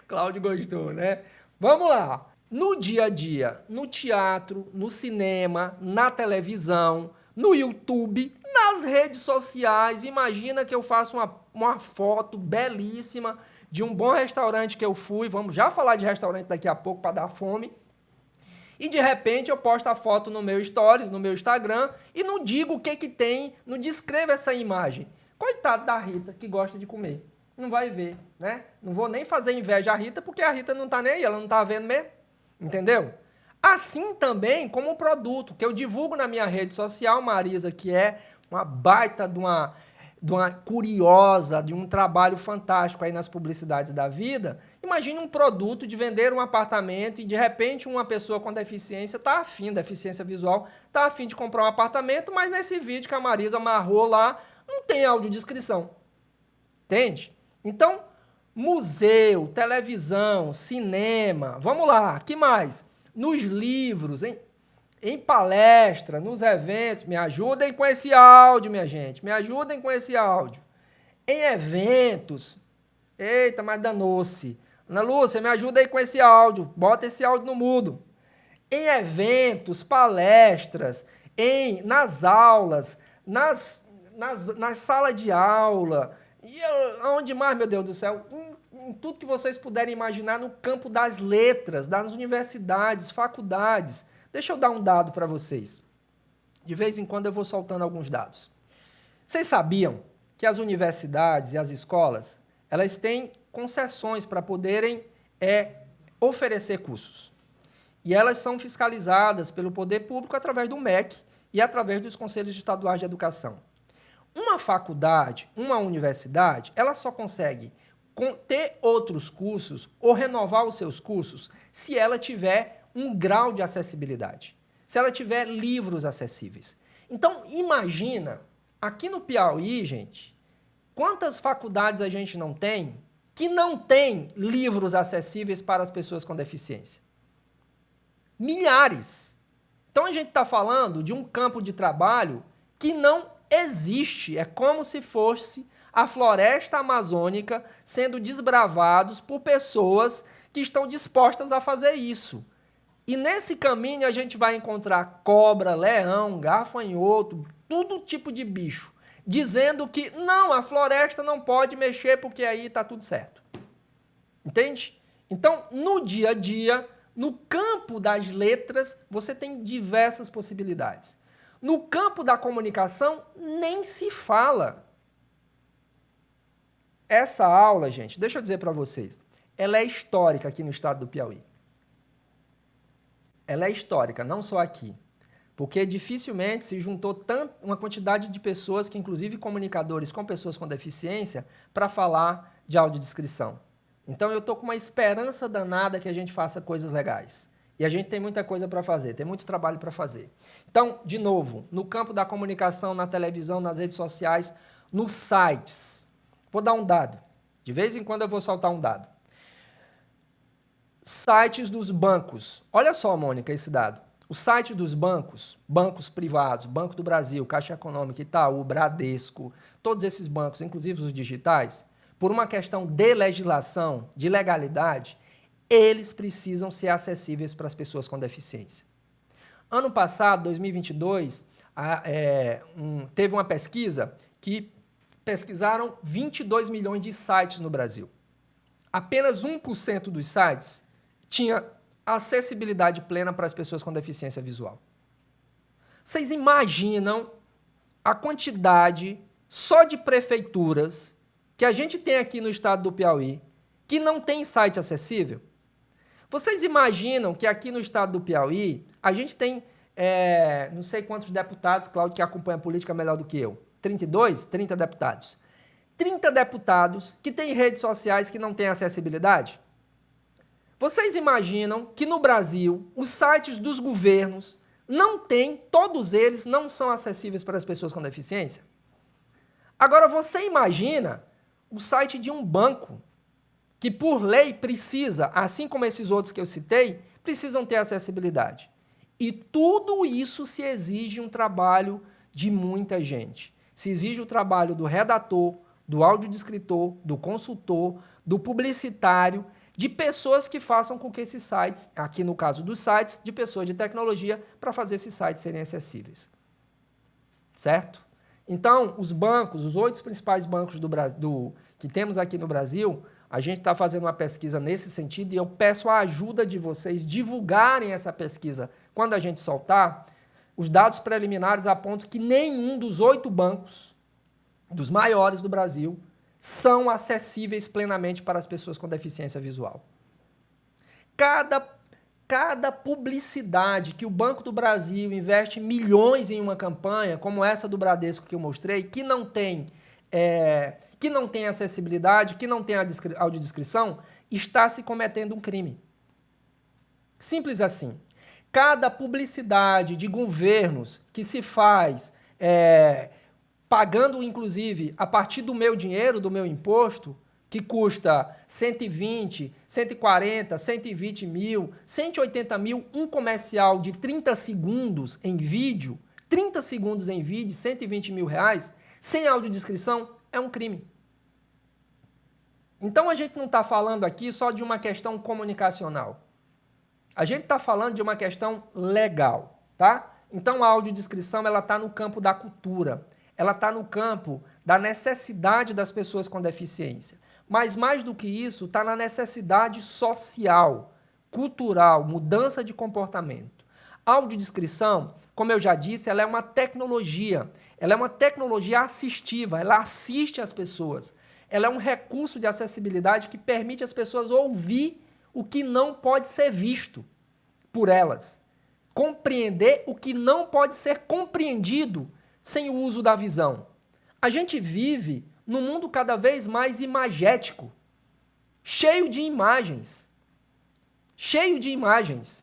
Cláudio gostou, né? Vamos lá. No dia a dia, no teatro, no cinema, na televisão, no YouTube, nas redes sociais, imagina que eu faço uma foto belíssima de um bom restaurante que eu fui. Vamos já falar de restaurante daqui a pouco para dar fome. E de repente eu posto a foto no meu Stories, no meu Instagram, e não digo o que tem, não descrevo essa imagem. Coitado da Rita, que gosta de comer. Não vai ver, né? Não vou nem fazer inveja à Rita, porque a Rita não tá nem aí, ela não tá vendo mesmo. Entendeu? Assim também como o produto, que eu divulgo na minha rede social, Marisa, que é uma baita de uma curiosa, de um trabalho fantástico aí nas publicidades da vida. Imagine um produto de vender um apartamento e de repente uma pessoa com deficiência está afim, deficiência visual, está afim de comprar um apartamento, mas nesse vídeo que a Marisa amarrou lá, não tem audiodescrição. Entende? Então, museu, televisão, cinema, vamos lá, que mais? Nos livros, em palestra, nos eventos, me ajudem com esse áudio, minha gente, me ajudem com esse áudio. Em eventos, eita, mas danou-se. Ana Lúcia, me ajuda aí com esse áudio, bota esse áudio no mudo. Em eventos, palestras, nas aulas, na sala de aula, e onde mais, meu Deus do céu? Em tudo que vocês puderem imaginar no campo das letras, das universidades, faculdades. Deixa eu dar um dado para vocês. De vez em quando eu vou soltando alguns dados. Vocês sabiam que as universidades e as escolas, elas têm concessões para poderem oferecer cursos. E elas são fiscalizadas pelo poder público através do MEC e através dos Conselhos Estaduais de Educação. Uma faculdade, uma universidade, ela só consegue ter outros cursos ou renovar os seus cursos se ela tiver um grau de acessibilidade, se ela tiver livros acessíveis. Então, imagina, aqui no Piauí, gente, quantas faculdades a gente não tem que não tem livros acessíveis para as pessoas com deficiência? Milhares. Então, a gente está falando de um campo de trabalho que não existe. É como se fosse a floresta amazônica sendo desbravados por pessoas que estão dispostas a fazer isso. E nesse caminho a gente vai encontrar cobra, leão, gafanhoto, todo tipo de bicho, dizendo que não, a floresta não pode mexer porque aí está tudo certo. Entende? Então, no dia a dia, no campo das letras, você tem diversas possibilidades. No campo da comunicação, nem se fala. Essa aula, gente, deixa eu dizer para vocês, ela é histórica aqui no estado do Piauí. Ela é histórica, não só aqui, porque dificilmente se juntou uma quantidade de pessoas, que inclusive comunicadores com pessoas com deficiência, para falar de audiodescrição. Então eu estou com uma esperança danada que a gente faça coisas legais. E a gente tem muita coisa para fazer, tem muito trabalho para fazer. Então, de novo, no campo da comunicação, na televisão, nas redes sociais, nos sites. Vou dar um dado. De vez em quando eu vou soltar um dado. Sites dos bancos. Olha só, Mônica, esse dado. O site dos bancos, bancos privados, Banco do Brasil, Caixa Econômica, Itaú, Bradesco, todos esses bancos, inclusive os digitais, por uma questão de legislação, de legalidade, eles precisam ser acessíveis para as pessoas com deficiência. Ano passado, 2022, teve uma pesquisa que pesquisaram 22 milhões de sites no Brasil. Apenas 1% dos sites tinha acessibilidade plena para as pessoas com deficiência visual. Vocês imaginam a quantidade só de prefeituras que a gente tem aqui no estado do Piauí que não tem site acessível? Vocês imaginam que aqui no estado do Piauí a gente tem, não sei quantos deputados, Cláudio, que acompanha a política melhor do que eu, 32? 30 deputados. 30 deputados que têm redes sociais que não têm acessibilidade? Vocês imaginam que no Brasil os sites dos governos não têm, todos eles não são acessíveis para as pessoas com deficiência? Agora você imagina o site de um banco que por lei precisa, assim como esses outros que eu citei, precisam ter acessibilidade. E tudo isso se exige um trabalho de muita gente. se exige o trabalho do redator, do audiodescritor, do consultor, do publicitário, de pessoas que façam com que esses sites, aqui no caso dos sites, de pessoas de tecnologia, para fazer esses sites serem acessíveis. Certo? Então, os bancos, os 8 principais bancos que temos aqui no Brasil, a gente está fazendo uma pesquisa nesse sentido e eu peço a ajuda de vocês divulgarem essa pesquisa. Quando a gente soltar, os dados preliminares apontam que nenhum dos 8 bancos, dos maiores do Brasil, são acessíveis plenamente para as pessoas com deficiência visual. Cada publicidade que o Banco do Brasil investe milhões em uma campanha, como essa do Bradesco que eu mostrei, que não tem acessibilidade, que não tem audiodescrição, está se cometendo um crime. Simples assim. Cada publicidade de governos que se faz pagando, inclusive, a partir do meu dinheiro, do meu imposto, que custa 120, 140, 120 mil, 180 mil, um comercial de 30 segundos em vídeo, 120 mil reais, sem audiodescrição, é um crime. Então a gente não está falando aqui só de uma questão comunicacional. A gente está falando de uma questão legal, tá? Então a audiodescrição ela está no campo da cultura. Ela está no campo da necessidade das pessoas com deficiência. Mas, mais do que isso, está na necessidade social, cultural, mudança de comportamento. A audiodescrição, como eu já disse, ela é uma tecnologia. Ela é uma tecnologia assistiva, ela assiste as pessoas. Ela é um recurso de acessibilidade que permite às pessoas ouvir o que não pode ser visto por elas. Compreender o que não pode ser compreendido sem o uso da visão. A gente vive num mundo cada vez mais imagético, cheio de imagens. Cheio de imagens.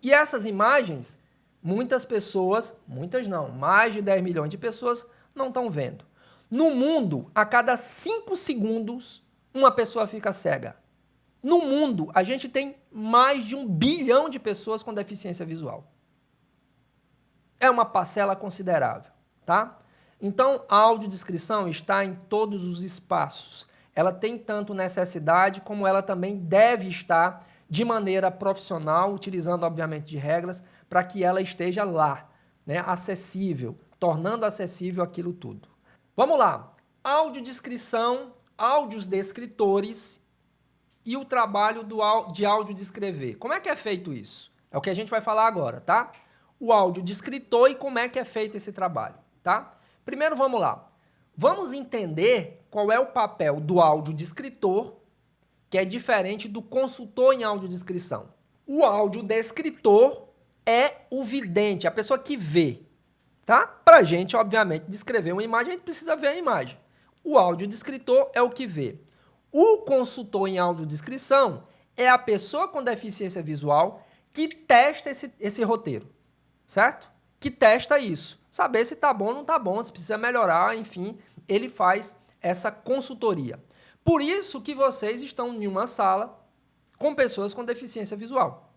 E essas imagens, muitas pessoas, muitas não, mais de 10 milhões de pessoas não estão vendo. No mundo, a cada 5 segundos, uma pessoa fica cega. No mundo, a gente tem mais de 1 bilhão de pessoas com deficiência visual. É uma parcela considerável. Tá? Então, a audiodescrição está em todos os espaços. Ela tem tanto necessidade como ela também deve estar de maneira profissional, utilizando, obviamente, de regras, para que ela esteja lá, né, acessível, tornando acessível aquilo tudo. Vamos lá. Audiodescrição, áudios descritores e o trabalho de audiodescrever. Como é que é feito isso? É o que a gente vai falar agora, tá? O audiodescritor e como é que é feito esse trabalho. Tá? Primeiro, vamos lá. Vamos entender qual é o papel do audiodescritor, que é diferente do consultor em audiodescrição. O audiodescritor é o vidente, a pessoa que vê. Tá? Para a gente, obviamente, descrever uma imagem, a gente precisa ver a imagem. O audiodescritor é o que vê. O consultor em audiodescrição é a pessoa com deficiência visual que testa esse roteiro. Certo? Que testa isso. Saber se está bom ou não está bom, se precisa melhorar, enfim, ele faz essa consultoria. Por isso que vocês estão em uma sala com pessoas com deficiência visual,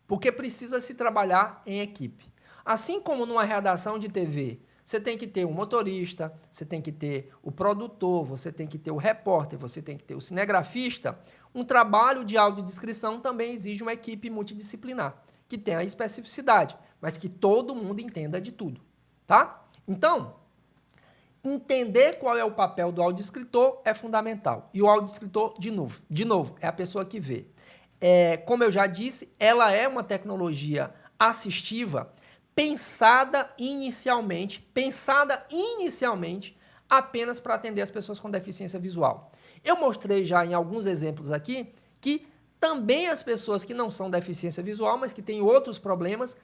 porque precisa se trabalhar em equipe. Assim como numa redação de TV, você tem que ter um motorista, você tem que ter o produtor, você tem que ter o repórter, você tem que ter o cinegrafista, um trabalho de audiodescrição também exige uma equipe multidisciplinar, que tenha a especificidade, mas que todo mundo entenda de tudo. Tá? Então, entender qual é o papel do audiodescritor é fundamental. E o audiodescritor, de novo, é a pessoa que vê. Como eu já disse, ela é uma tecnologia assistiva pensada inicialmente apenas para atender as pessoas com deficiência visual. Eu mostrei já em alguns exemplos aqui que também as pessoas que não são deficiência visual, mas que têm outros problemas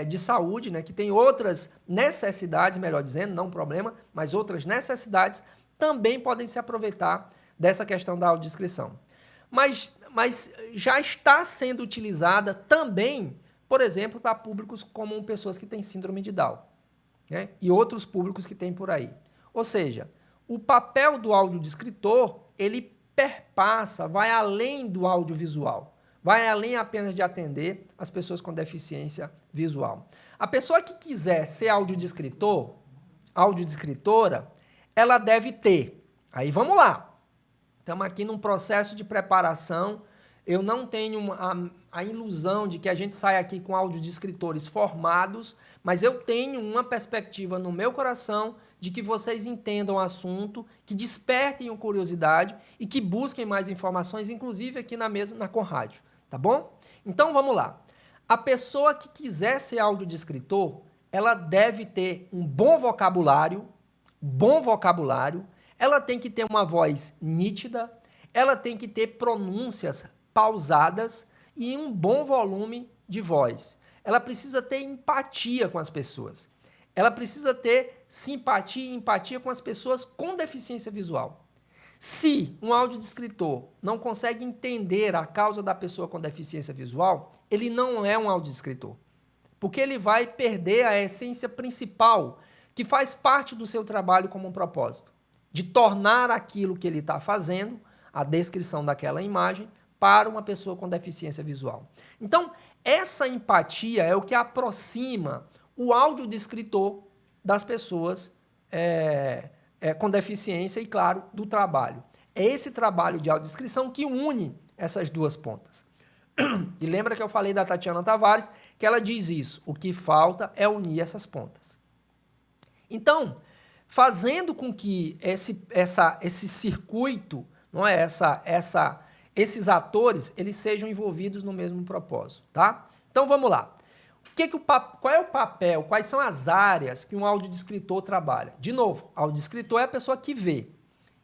de saúde, né, que têm outras necessidades, melhor dizendo, não problema, mas outras necessidades, também podem se aproveitar dessa questão da audiodescrição. Mas já está sendo utilizada também, por exemplo, para públicos como pessoas que têm síndrome de Down, né, e outros públicos que tem por aí. Ou seja, o papel do audiodescritor, ele perpassa, vai além do audiovisual. Vai além apenas de atender as pessoas com deficiência visual. A pessoa que quiser ser audiodescritor, audiodescritora, ela deve ter. Aí vamos lá. Estamos aqui num processo de preparação. Eu não tenho a ilusão de que a gente sai aqui com audiodescritores formados, mas eu tenho uma perspectiva no meu coração de que vocês entendam o assunto, que despertem a curiosidade e que busquem mais informações, inclusive aqui na mesa, na Conrádio, tá bom? Então vamos lá. A pessoa que quiser ser audiodescritor, ela deve ter um bom vocabulário, ela tem que ter uma voz nítida, ela tem que ter pronúncias pausadas e um bom volume de voz. Ela precisa ter empatia com as pessoas. Ela precisa ter simpatia e empatia com as pessoas com deficiência visual. Se um audiodescritor não consegue entender a causa da pessoa com deficiência visual, ele não é um audiodescritor. Porque ele vai perder a essência principal que faz parte do seu trabalho como um propósito, de tornar aquilo que ele está fazendo, a descrição daquela imagem, para uma pessoa com deficiência visual. Então, essa empatia é o que aproxima o audiodescritor das pessoas com deficiência e, claro, do trabalho. É esse trabalho de audiodescrição que une essas duas pontas. E lembra que eu falei da Tatiana Tavares, que ela diz isso, o que falta é unir essas pontas. Então, fazendo com que esse circuito, não é, esses atores, eles sejam envolvidos no mesmo propósito, tá? Então, vamos lá. Qual é o papel, quais são as áreas que um audiodescritor trabalha? De novo, audiodescritor é a pessoa que vê.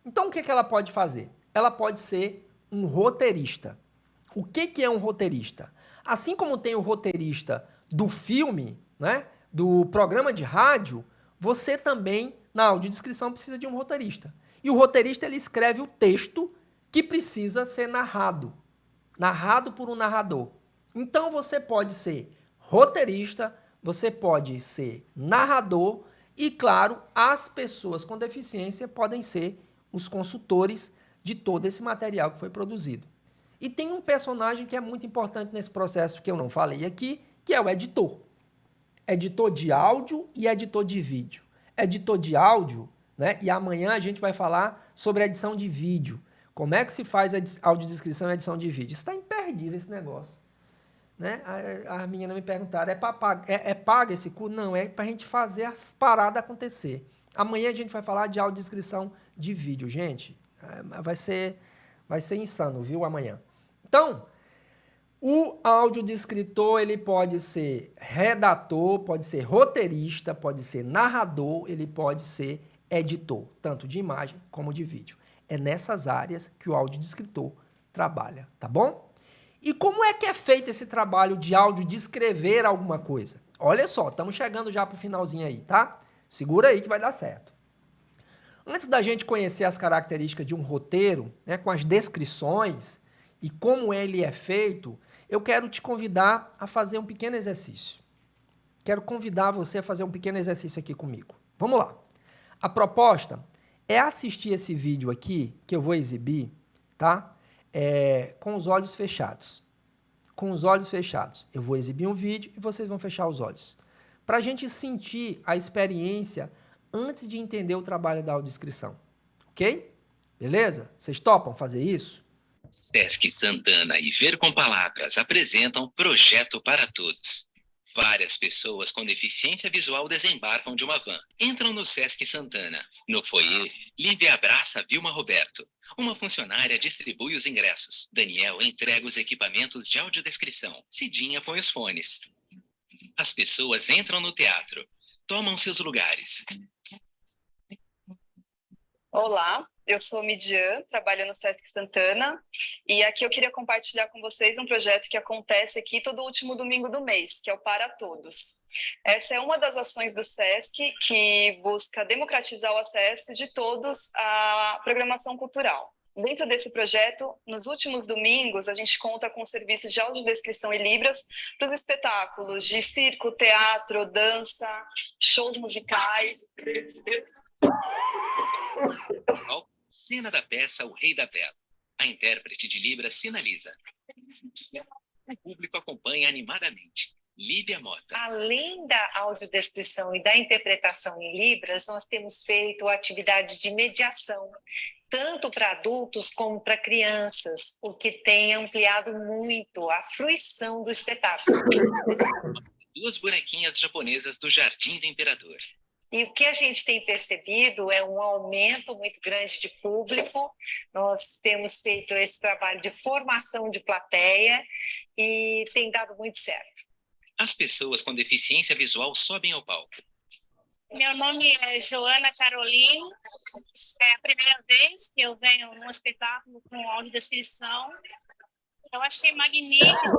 Então, o que ela pode fazer? Ela pode ser um roteirista. O que é um roteirista? Assim como tem o roteirista do filme, né, do programa de rádio, você também, na audiodescrição, precisa de um roteirista. E o roteirista, ele escreve o texto que precisa ser narrado por um narrador. Então, você pode ser roteirista, você pode ser narrador e, claro, as pessoas com deficiência podem ser os consultores de todo esse material que foi produzido. E tem um personagem que é muito importante nesse processo que eu não falei aqui, que é o editor. Editor de áudio e editor de vídeo. Editor de áudio, né? E amanhã a gente vai falar sobre edição de vídeo. Como é que se faz a audiodescrição e edição de vídeo? Está imperdível esse negócio. Né? A menina me perguntaram, é paga esse curso? Não, é para a gente fazer as paradas acontecer. Amanhã a gente vai falar de audiodescrição de vídeo, gente. Vai ser insano, viu, amanhã. Então, o audiodescritor, ele pode ser redator, pode ser roteirista, pode ser narrador, ele pode ser editor, tanto de imagem como de vídeo. É nessas áreas que o audiodescritor trabalha, tá bom? E como é que é feito esse trabalho de audiodescrever alguma coisa? Olha só, estamos chegando já para o finalzinho aí, tá? Segura aí que vai dar certo. Antes da gente conhecer as características de um roteiro, né, com as descrições e como ele é feito, eu quero te convidar a fazer um pequeno exercício. Quero convidar você a fazer um pequeno exercício aqui comigo. Vamos lá. A proposta é assistir esse vídeo aqui, que eu vou exibir, tá? Com os olhos fechados. Com os olhos fechados. Eu vou exibir um vídeo e vocês vão fechar os olhos. Para a gente sentir a experiência antes de entender o trabalho da audiodescrição. Ok? Beleza? Vocês topam fazer isso? Sesc Santana e Ver com Palavras apresentam Projeto para Todos. Várias pessoas com deficiência visual desembarcam de uma van. Entram no Sesc Santana. No foyer, Lívia abraça Vilma Roberto. Uma funcionária distribui os ingressos. Daniel entrega os equipamentos de audiodescrição. Cidinha põe os fones. As pessoas entram no teatro. Tomam seus lugares. Olá, eu sou Midian, trabalho no Sesc Santana, e aqui eu queria compartilhar com vocês um projeto que acontece aqui todo último domingo do mês, que é o Para Todos. Essa é uma das ações do Sesc que busca democratizar o acesso de todos à programação cultural. Dentro desse projeto, nos últimos domingos, a gente conta com o serviço de audiodescrição e libras para os espetáculos de circo, teatro, dança, shows musicais. Cena da peça O Rei da Vela. A intérprete de Libras sinaliza. O público acompanha animadamente. Lívia Mota. Além da audiodescrição e da interpretação em Libras, nós temos feito atividades de mediação, tanto para adultos como para crianças, o que tem ampliado muito a fruição do espetáculo. 2 bonequinhas japonesas do Jardim do Imperador. E o que a gente tem percebido é um aumento muito grande de público. Nós temos feito esse trabalho de formação de plateia e tem dado muito certo. As pessoas com deficiência visual sobem ao palco. Meu nome é Joana Caroline. É a primeira vez que eu venho num espetáculo com audiodescrição. Eu achei magnífico.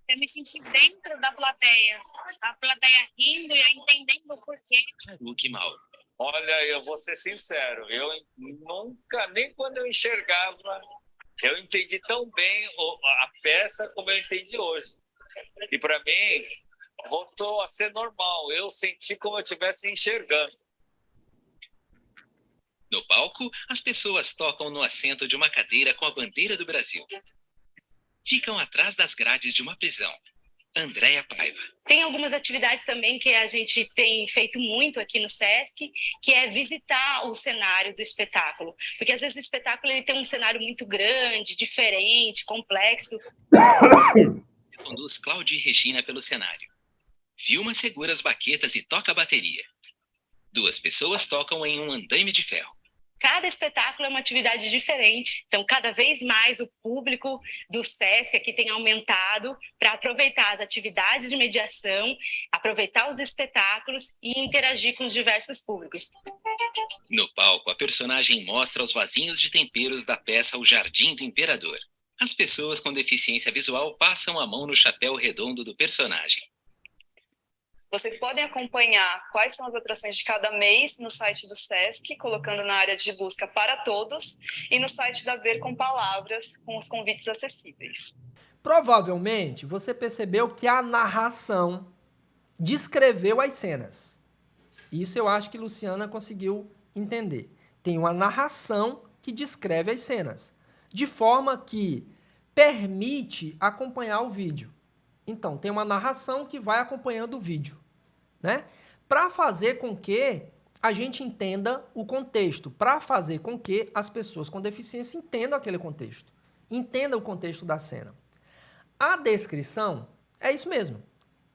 Eu me senti dentro da plateia. A plateia rindo e entendendo o porquê. Luke Mal. Olha, eu vou ser sincero, eu nunca, nem quando eu enxergava, eu entendi tão bem a peça como eu entendi hoje. E para mim, voltou a ser normal, eu senti como eu estivesse enxergando. No palco, as pessoas tocam no assento de uma cadeira com a bandeira do Brasil. Ficam atrás das grades de uma prisão. Andréia Paiva. Tem algumas atividades também que a gente tem feito muito aqui no SESC, que é visitar o cenário do espetáculo. Porque às vezes o espetáculo ele tem um cenário muito grande, diferente, complexo. Conduz Cláudia e Regina pelo cenário. Vilma segura as baquetas e toca a bateria. 2 pessoas tocam em um andaime de ferro. Cada espetáculo é uma atividade diferente, então cada vez mais o público do SESC aqui tem aumentado para aproveitar as atividades de mediação, aproveitar os espetáculos e interagir com os diversos públicos. No palco, a personagem mostra os vasinhos de temperos da peça O Jardim do Imperador. As pessoas com deficiência visual passam a mão no chapéu redondo do personagem. Vocês podem acompanhar quais são as atrações de cada mês no site do SESC, colocando na área de busca para todos, e no site da Ver com Palavras, com os convites acessíveis. Provavelmente você percebeu que a narração descreveu as cenas. Isso eu acho que Luciana conseguiu entender. Tem uma narração que descreve as cenas, de forma que permite acompanhar o vídeo. Então, tem uma narração que vai acompanhando o vídeo, né? Para fazer com que a gente entenda o contexto, para fazer com que as pessoas com deficiência entendam aquele contexto, entendam o contexto da cena. A descrição é isso mesmo,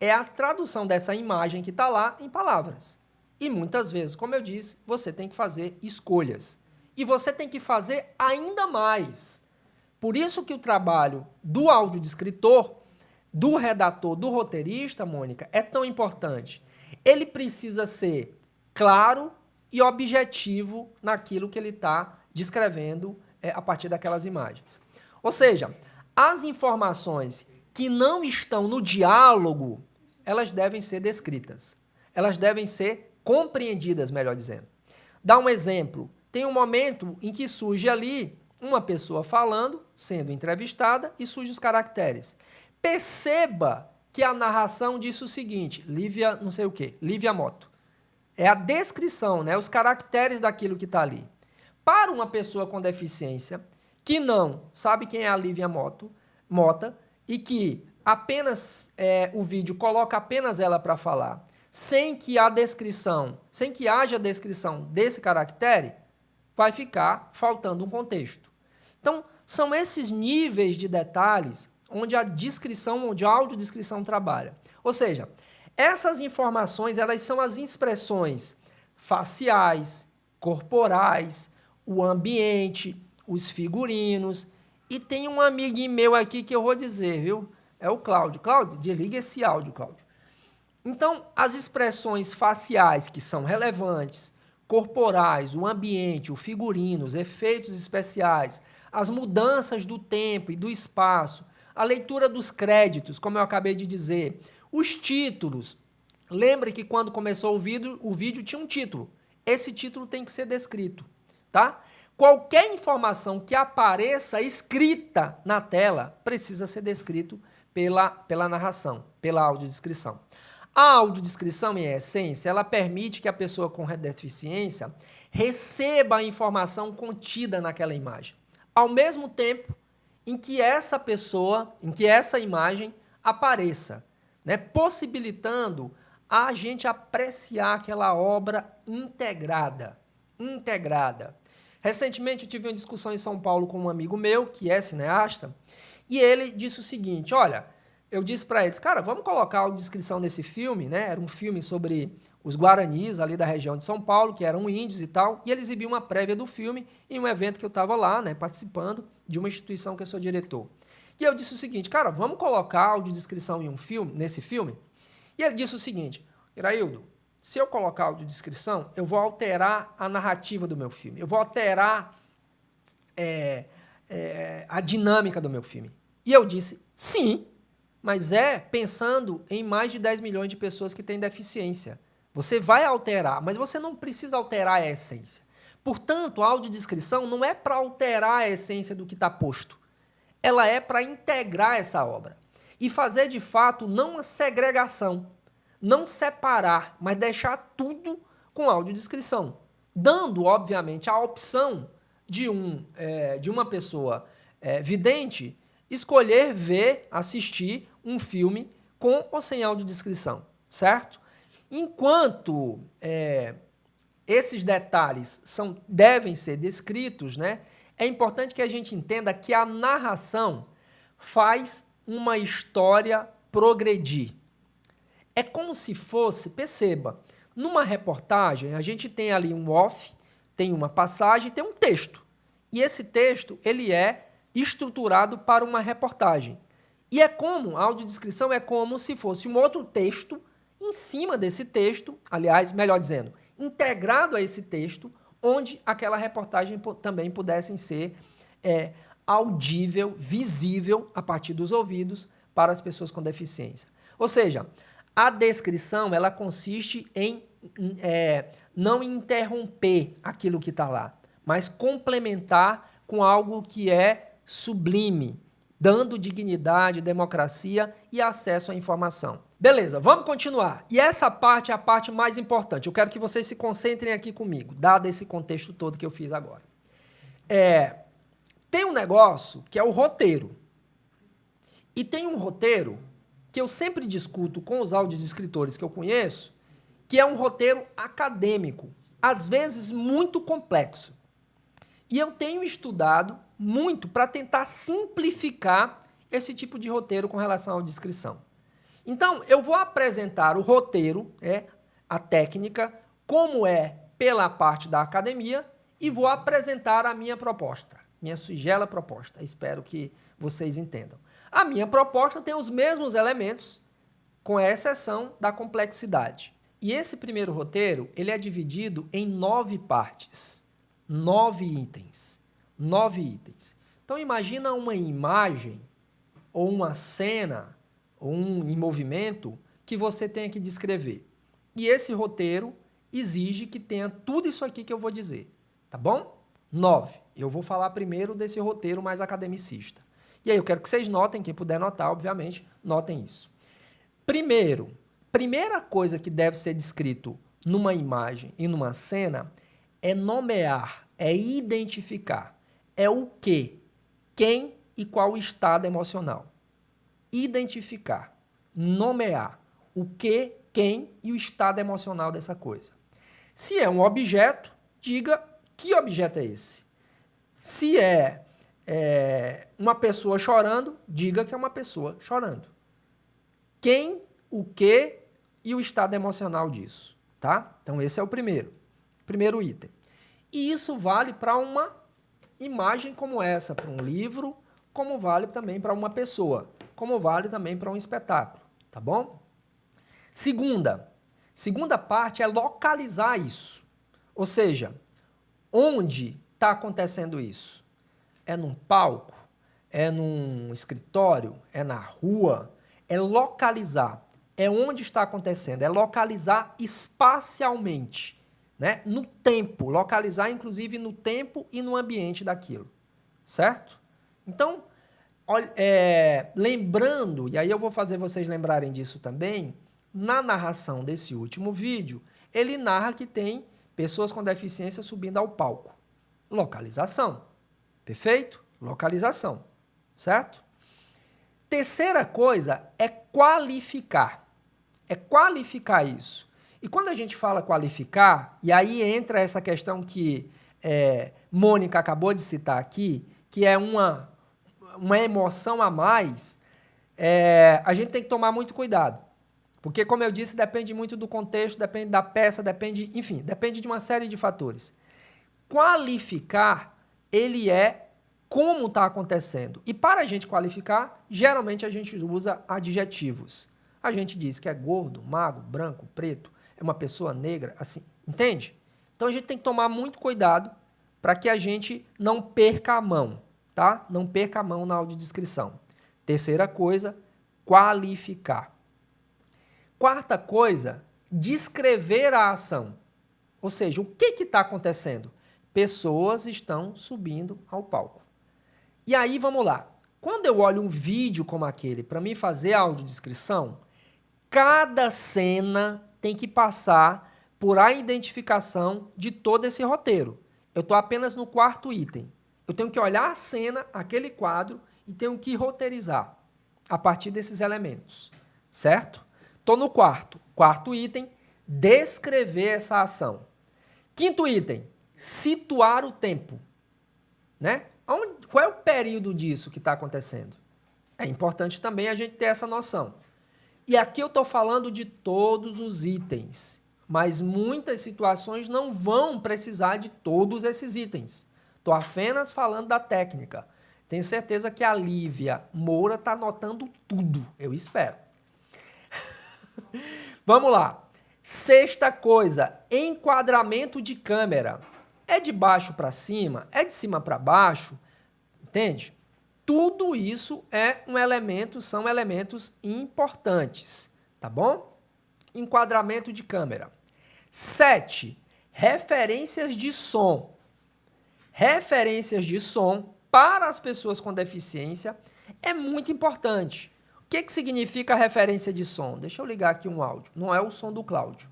é a tradução dessa imagem que está lá em palavras. E muitas vezes, como eu disse, você tem que fazer escolhas. E você tem que fazer ainda mais. Por isso que o trabalho do audiodescritor, do redator, do roteirista, Mônica, é tão importante. Ele precisa ser claro e objetivo naquilo que ele está descrevendo a partir daquelas imagens. Ou seja, as informações que não estão no diálogo, elas devem ser descritas. Elas devem ser compreendidas, melhor dizendo. Dá um exemplo. Tem um momento em que surge ali uma pessoa falando, sendo entrevistada, e surgem os caracteres. Perceba que a narração diz o seguinte, Lívia não sei o quê, Lívia Moto. É a descrição, né, os caracteres daquilo que está ali. Para uma pessoa com deficiência que não sabe quem é a Lívia Mota e que apenas o vídeo coloca apenas ela para falar, sem que haja descrição desse caractere, vai ficar faltando um contexto. Então, são esses níveis de detalhes onde a descrição, onde a audiodescrição trabalha. Ou seja, essas informações, elas são as expressões faciais, corporais, o ambiente, os figurinos. E tem um amiguinho meu aqui que eu vou dizer, viu? É o Cláudio. Cláudio, desliga esse áudio, Cláudio. Então, as expressões faciais que são relevantes, corporais, o ambiente, o figurino, os efeitos especiais, as mudanças do tempo e do espaço, a leitura dos créditos, como eu acabei de dizer, os títulos. Lembre que quando começou o vídeo tinha um título. Esse título tem que ser descrito, tá? Qualquer informação que apareça escrita na tela precisa ser descrito pela narração, pela audiodescrição. A audiodescrição, em essência, ela permite que a pessoa com deficiência receba a informação contida naquela imagem. Ao mesmo tempo em que essa pessoa, em que essa imagem apareça, né? Possibilitando a gente apreciar aquela obra integrada. Recentemente eu tive uma discussão em São Paulo com um amigo meu, que é cineasta, e ele disse o seguinte, olha, eu disse para eles, cara, vamos colocar a audiodescrição desse filme, né? Era um filme sobre os guaranis ali da região de São Paulo, que eram índios e tal, e ele exibiu uma prévia do filme em um evento que eu estava lá, né, participando de uma instituição que eu sou diretor. E eu disse o seguinte, cara, vamos colocar a audiodescrição em um filme, nesse filme? E ele disse o seguinte, Iraildo, se eu colocar a audiodescrição, eu vou alterar a narrativa do meu filme, eu vou alterar a dinâmica do meu filme. E eu disse, sim, mas pensando em mais de 10 milhões de pessoas que têm deficiência. Você vai alterar, mas você não precisa alterar a essência. Portanto, a audiodescrição não é para alterar a essência do que está posto. Ela é para integrar essa obra. E fazer, de fato, não uma segregação. Não separar, mas deixar tudo com audiodescrição. Dando, obviamente, a opção de uma pessoa vidente escolher ver, assistir um filme com ou sem audiodescrição, certo? Enquanto esses detalhes devem ser descritos, né, é importante que a gente entenda que a narração faz uma história progredir. É como se fosse, perceba, numa reportagem a gente tem ali um off, tem uma passagem, tem um texto. E esse texto, ele é estruturado para uma reportagem. E a audiodescrição é como se fosse um outro texto em cima desse texto, aliás, melhor dizendo, integrado a esse texto, onde aquela reportagem também pudesse ser audível, visível a partir dos ouvidos para as pessoas com deficiência. Ou seja, a descrição ela consiste em não interromper aquilo que está lá, mas complementar com algo que é sublime, dando dignidade, democracia e acesso à informação. Beleza, vamos continuar. E essa parte é a parte mais importante. Eu quero que vocês se concentrem aqui comigo, dado esse contexto todo que eu fiz agora. Tem um negócio que é o roteiro. E tem um roteiro que eu sempre discuto com os audiodescritores que eu conheço, que é um roteiro acadêmico, às vezes muito complexo. E eu tenho estudado muito para tentar simplificar esse tipo de roteiro com relação à audiodescrição. Então, eu vou apresentar o roteiro, a técnica, como é pela parte da academia, e vou apresentar a minha proposta, minha singela proposta. Espero que vocês entendam. A minha proposta tem os mesmos elementos, com exceção da complexidade. E esse primeiro roteiro, ele é dividido em 9 partes, 9 itens. 9 itens. Então, imagina uma imagem, ou uma cena, ou em movimento, que você tenha que descrever. E esse roteiro exige que tenha tudo isso aqui que eu vou dizer. Tá bom? 9. Eu vou falar primeiro desse roteiro mais academicista. E aí eu quero que vocês notem, quem puder notar, obviamente, notem isso. Primeira coisa que deve ser descrito numa imagem e numa cena é nomear, é identificar. É o que, quem e qual estado emocional. Identificar, nomear o que, quem e o estado emocional dessa coisa. Se é um objeto, diga que objeto é esse. Se é uma pessoa chorando, diga que é uma pessoa chorando. Quem, o que e o estado emocional disso, tá? Então esse é o primeiro item. E isso vale para uma imagem como essa, para um livro, como vale também para uma pessoa, como vale também para um espetáculo, tá bom? Segunda parte é localizar isso. Ou seja, onde está acontecendo isso? É num palco? É num escritório? É na rua? É localizar. É onde está acontecendo. É localizar espacialmente, né? No tempo. Localizar, inclusive, no tempo e no ambiente daquilo. Certo? Então, lembrando, e aí eu vou fazer vocês lembrarem disso também, na narração desse último vídeo, ele narra que tem pessoas com deficiência subindo ao palco. Localização. Perfeito? Localização. Certo? Terceira coisa é qualificar. É qualificar isso. E quando a gente fala qualificar, e aí entra essa questão que Mônica acabou de citar aqui, que é uma emoção a mais, a gente tem que tomar muito cuidado. Porque, como eu disse, depende muito do contexto, depende da peça, depende de uma série de fatores. Qualificar, ele é como está acontecendo. E para a gente qualificar, geralmente a gente usa adjetivos. A gente diz que é gordo, magro, branco, preto, é uma pessoa negra, assim, entende? Então a gente tem que tomar muito cuidado para que a gente não perca a mão, tá? Não perca a mão na audiodescrição. Terceira coisa, qualificar. Quarta coisa, descrever a ação. Ou seja, o que está acontecendo? Pessoas estão subindo ao palco. E aí, vamos lá. Quando eu olho um vídeo como aquele para mim fazer a audiodescrição, cada cena tem que passar por a identificação de todo esse roteiro. Eu estou apenas no quarto item. Eu tenho que olhar a cena, aquele quadro, e tenho que roteirizar a partir desses elementos, certo? Estou no quarto. Quarto item, descrever essa ação. Quinto item, situar o tempo, né? Qual é o período disso que está acontecendo? É importante também a gente ter essa noção. E aqui eu estou falando de todos os itens, mas muitas situações não vão precisar de todos esses itens. Estou apenas falando da técnica. Tenho certeza que a Lívia Moura está anotando tudo, eu espero. Vamos lá. Sexta coisa, enquadramento de câmera. É de baixo para cima? É de cima para baixo? Entende? Tudo isso são elementos importantes, tá bom? Enquadramento de câmera. 7. Referências de som. Referências de som para as pessoas com deficiência é muito importante. O que significa referência de som? Deixa eu ligar aqui um áudio. Não é o som do Cláudio,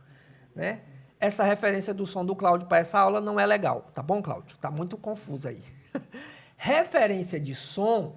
né? Essa referência do som do Cláudio para essa aula não é legal, tá bom, Cláudio? Tá muito confuso aí. Referência de som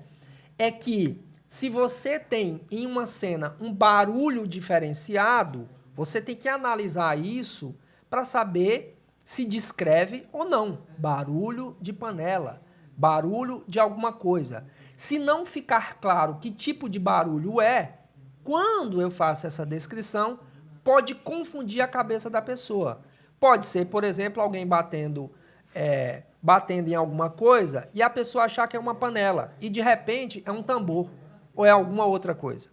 é que se você tem em uma cena um barulho diferenciado, você tem que analisar isso para saber se descreve ou não. Barulho de panela, barulho de alguma coisa. Se não ficar claro que tipo de barulho é, quando eu faço essa descrição, pode confundir a cabeça da pessoa. Pode ser, por exemplo, alguém batendo em alguma coisa e a pessoa achar que é uma panela e, de repente, é um tambor ou é alguma outra coisa.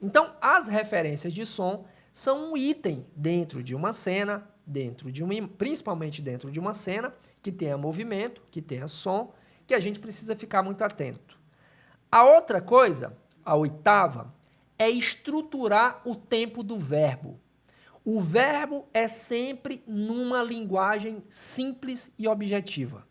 Então, as referências de som são um item dentro de uma cena, principalmente dentro de uma cena que tenha movimento, que tenha som, que a gente precisa ficar muito atento. A outra coisa, a oitava, é estruturar o tempo do verbo. O verbo é sempre numa linguagem simples e objetiva.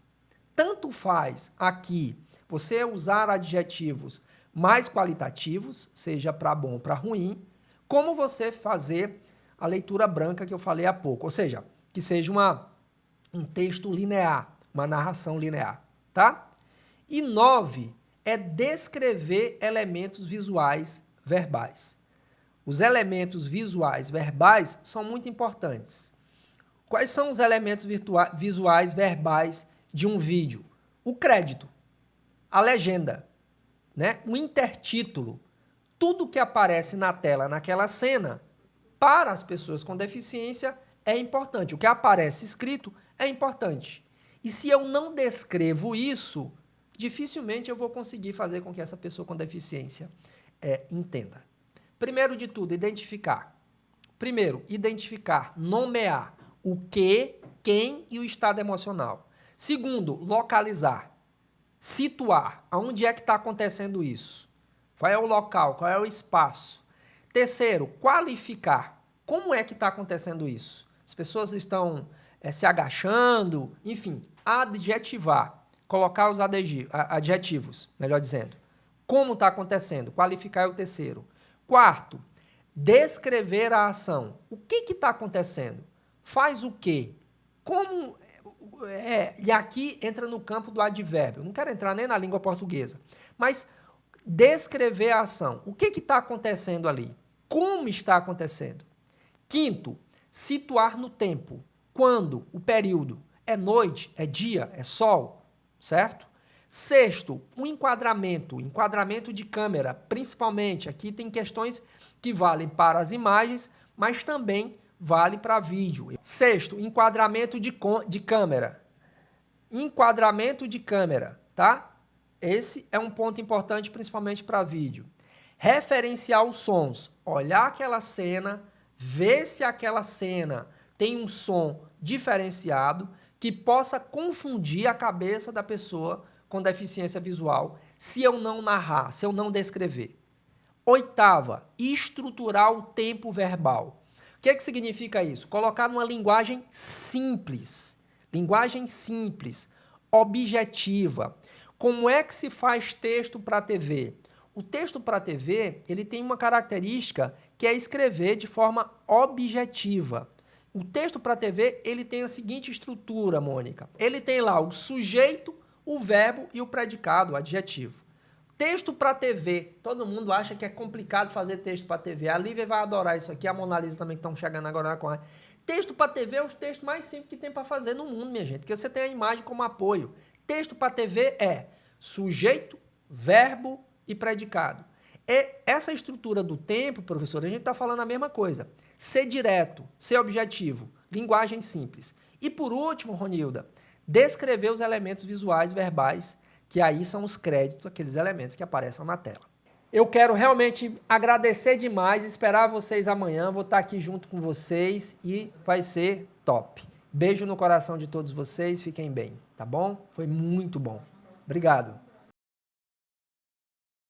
Tanto faz aqui você usar adjetivos mais qualitativos, seja para bom ou para ruim, como você fazer a leitura branca que eu falei há pouco, ou seja, que seja um texto linear, uma narração linear, tá? E 9 é descrever elementos visuais verbais. Os elementos visuais verbais são muito importantes. Quais são os elementos visuais verbais de um vídeo? O crédito, a legenda, né? O intertítulo. Tudo que aparece na tela naquela cena, para as pessoas com deficiência, é importante. O que aparece escrito é importante. E se eu não descrevo isso, dificilmente eu vou conseguir fazer com que essa pessoa com deficiência entenda. Primeiro de tudo, identificar. Primeiro, identificar, nomear o que, quem e o estado emocional. Segundo, localizar, situar. Aonde é que está acontecendo isso? Qual é o local? Qual é o espaço? Terceiro, qualificar. Como é que está acontecendo isso? As pessoas estão se agachando, enfim, adjetivar. Colocar os adjetivos, melhor dizendo. Como está acontecendo? Qualificar é o terceiro. Quarto, descrever a ação. O que está acontecendo? Faz o quê? Como... e aqui entra no campo do advérbio. Não quero entrar nem na língua portuguesa. Mas descrever a ação. O que está acontecendo ali? Como está acontecendo? Quinto, situar no tempo. Quando? O período. É noite? É dia? É sol? Certo? Sexto, o enquadramento de câmera. Principalmente, aqui tem questões que valem para as imagens, mas também vale para vídeo. Sexto, enquadramento de câmera. Enquadramento de câmera, tá? Esse é um ponto importante, principalmente para vídeo. Referenciar os sons. Olhar aquela cena, ver se aquela cena tem um som diferenciado que possa confundir a cabeça da pessoa com deficiência visual, se eu não narrar, se eu não descrever. Oitava, estruturar o tempo verbal. O que significa isso? Colocar numa linguagem simples, objetiva. Como é que se faz texto para a TV? O texto para a TV, ele tem uma característica que é escrever de forma objetiva. O texto para a TV, ele tem a seguinte estrutura, Mônica. Ele tem lá o sujeito, o verbo e o predicado, o adjetivo. Texto para TV. Todo mundo acha que é complicado fazer texto para TV. A Lívia vai adorar isso aqui, a Mona Lisa também, que estão chegando agora com a... Texto para TV é o texto mais simples que tem para fazer no mundo, minha gente, porque você tem a imagem como apoio. Texto para TV é sujeito, verbo e predicado. Essa estrutura do tempo, professor, a gente está falando a mesma coisa. Ser direto, ser objetivo, linguagem simples. E por último, Ronilda, descrever os elementos visuais, verbais, que aí são os créditos, aqueles elementos que aparecem na tela. Eu quero realmente agradecer demais, esperar vocês amanhã, vou estar aqui junto com vocês e vai ser top. Beijo no coração de todos vocês, fiquem bem, tá bom? Foi muito bom. Obrigado.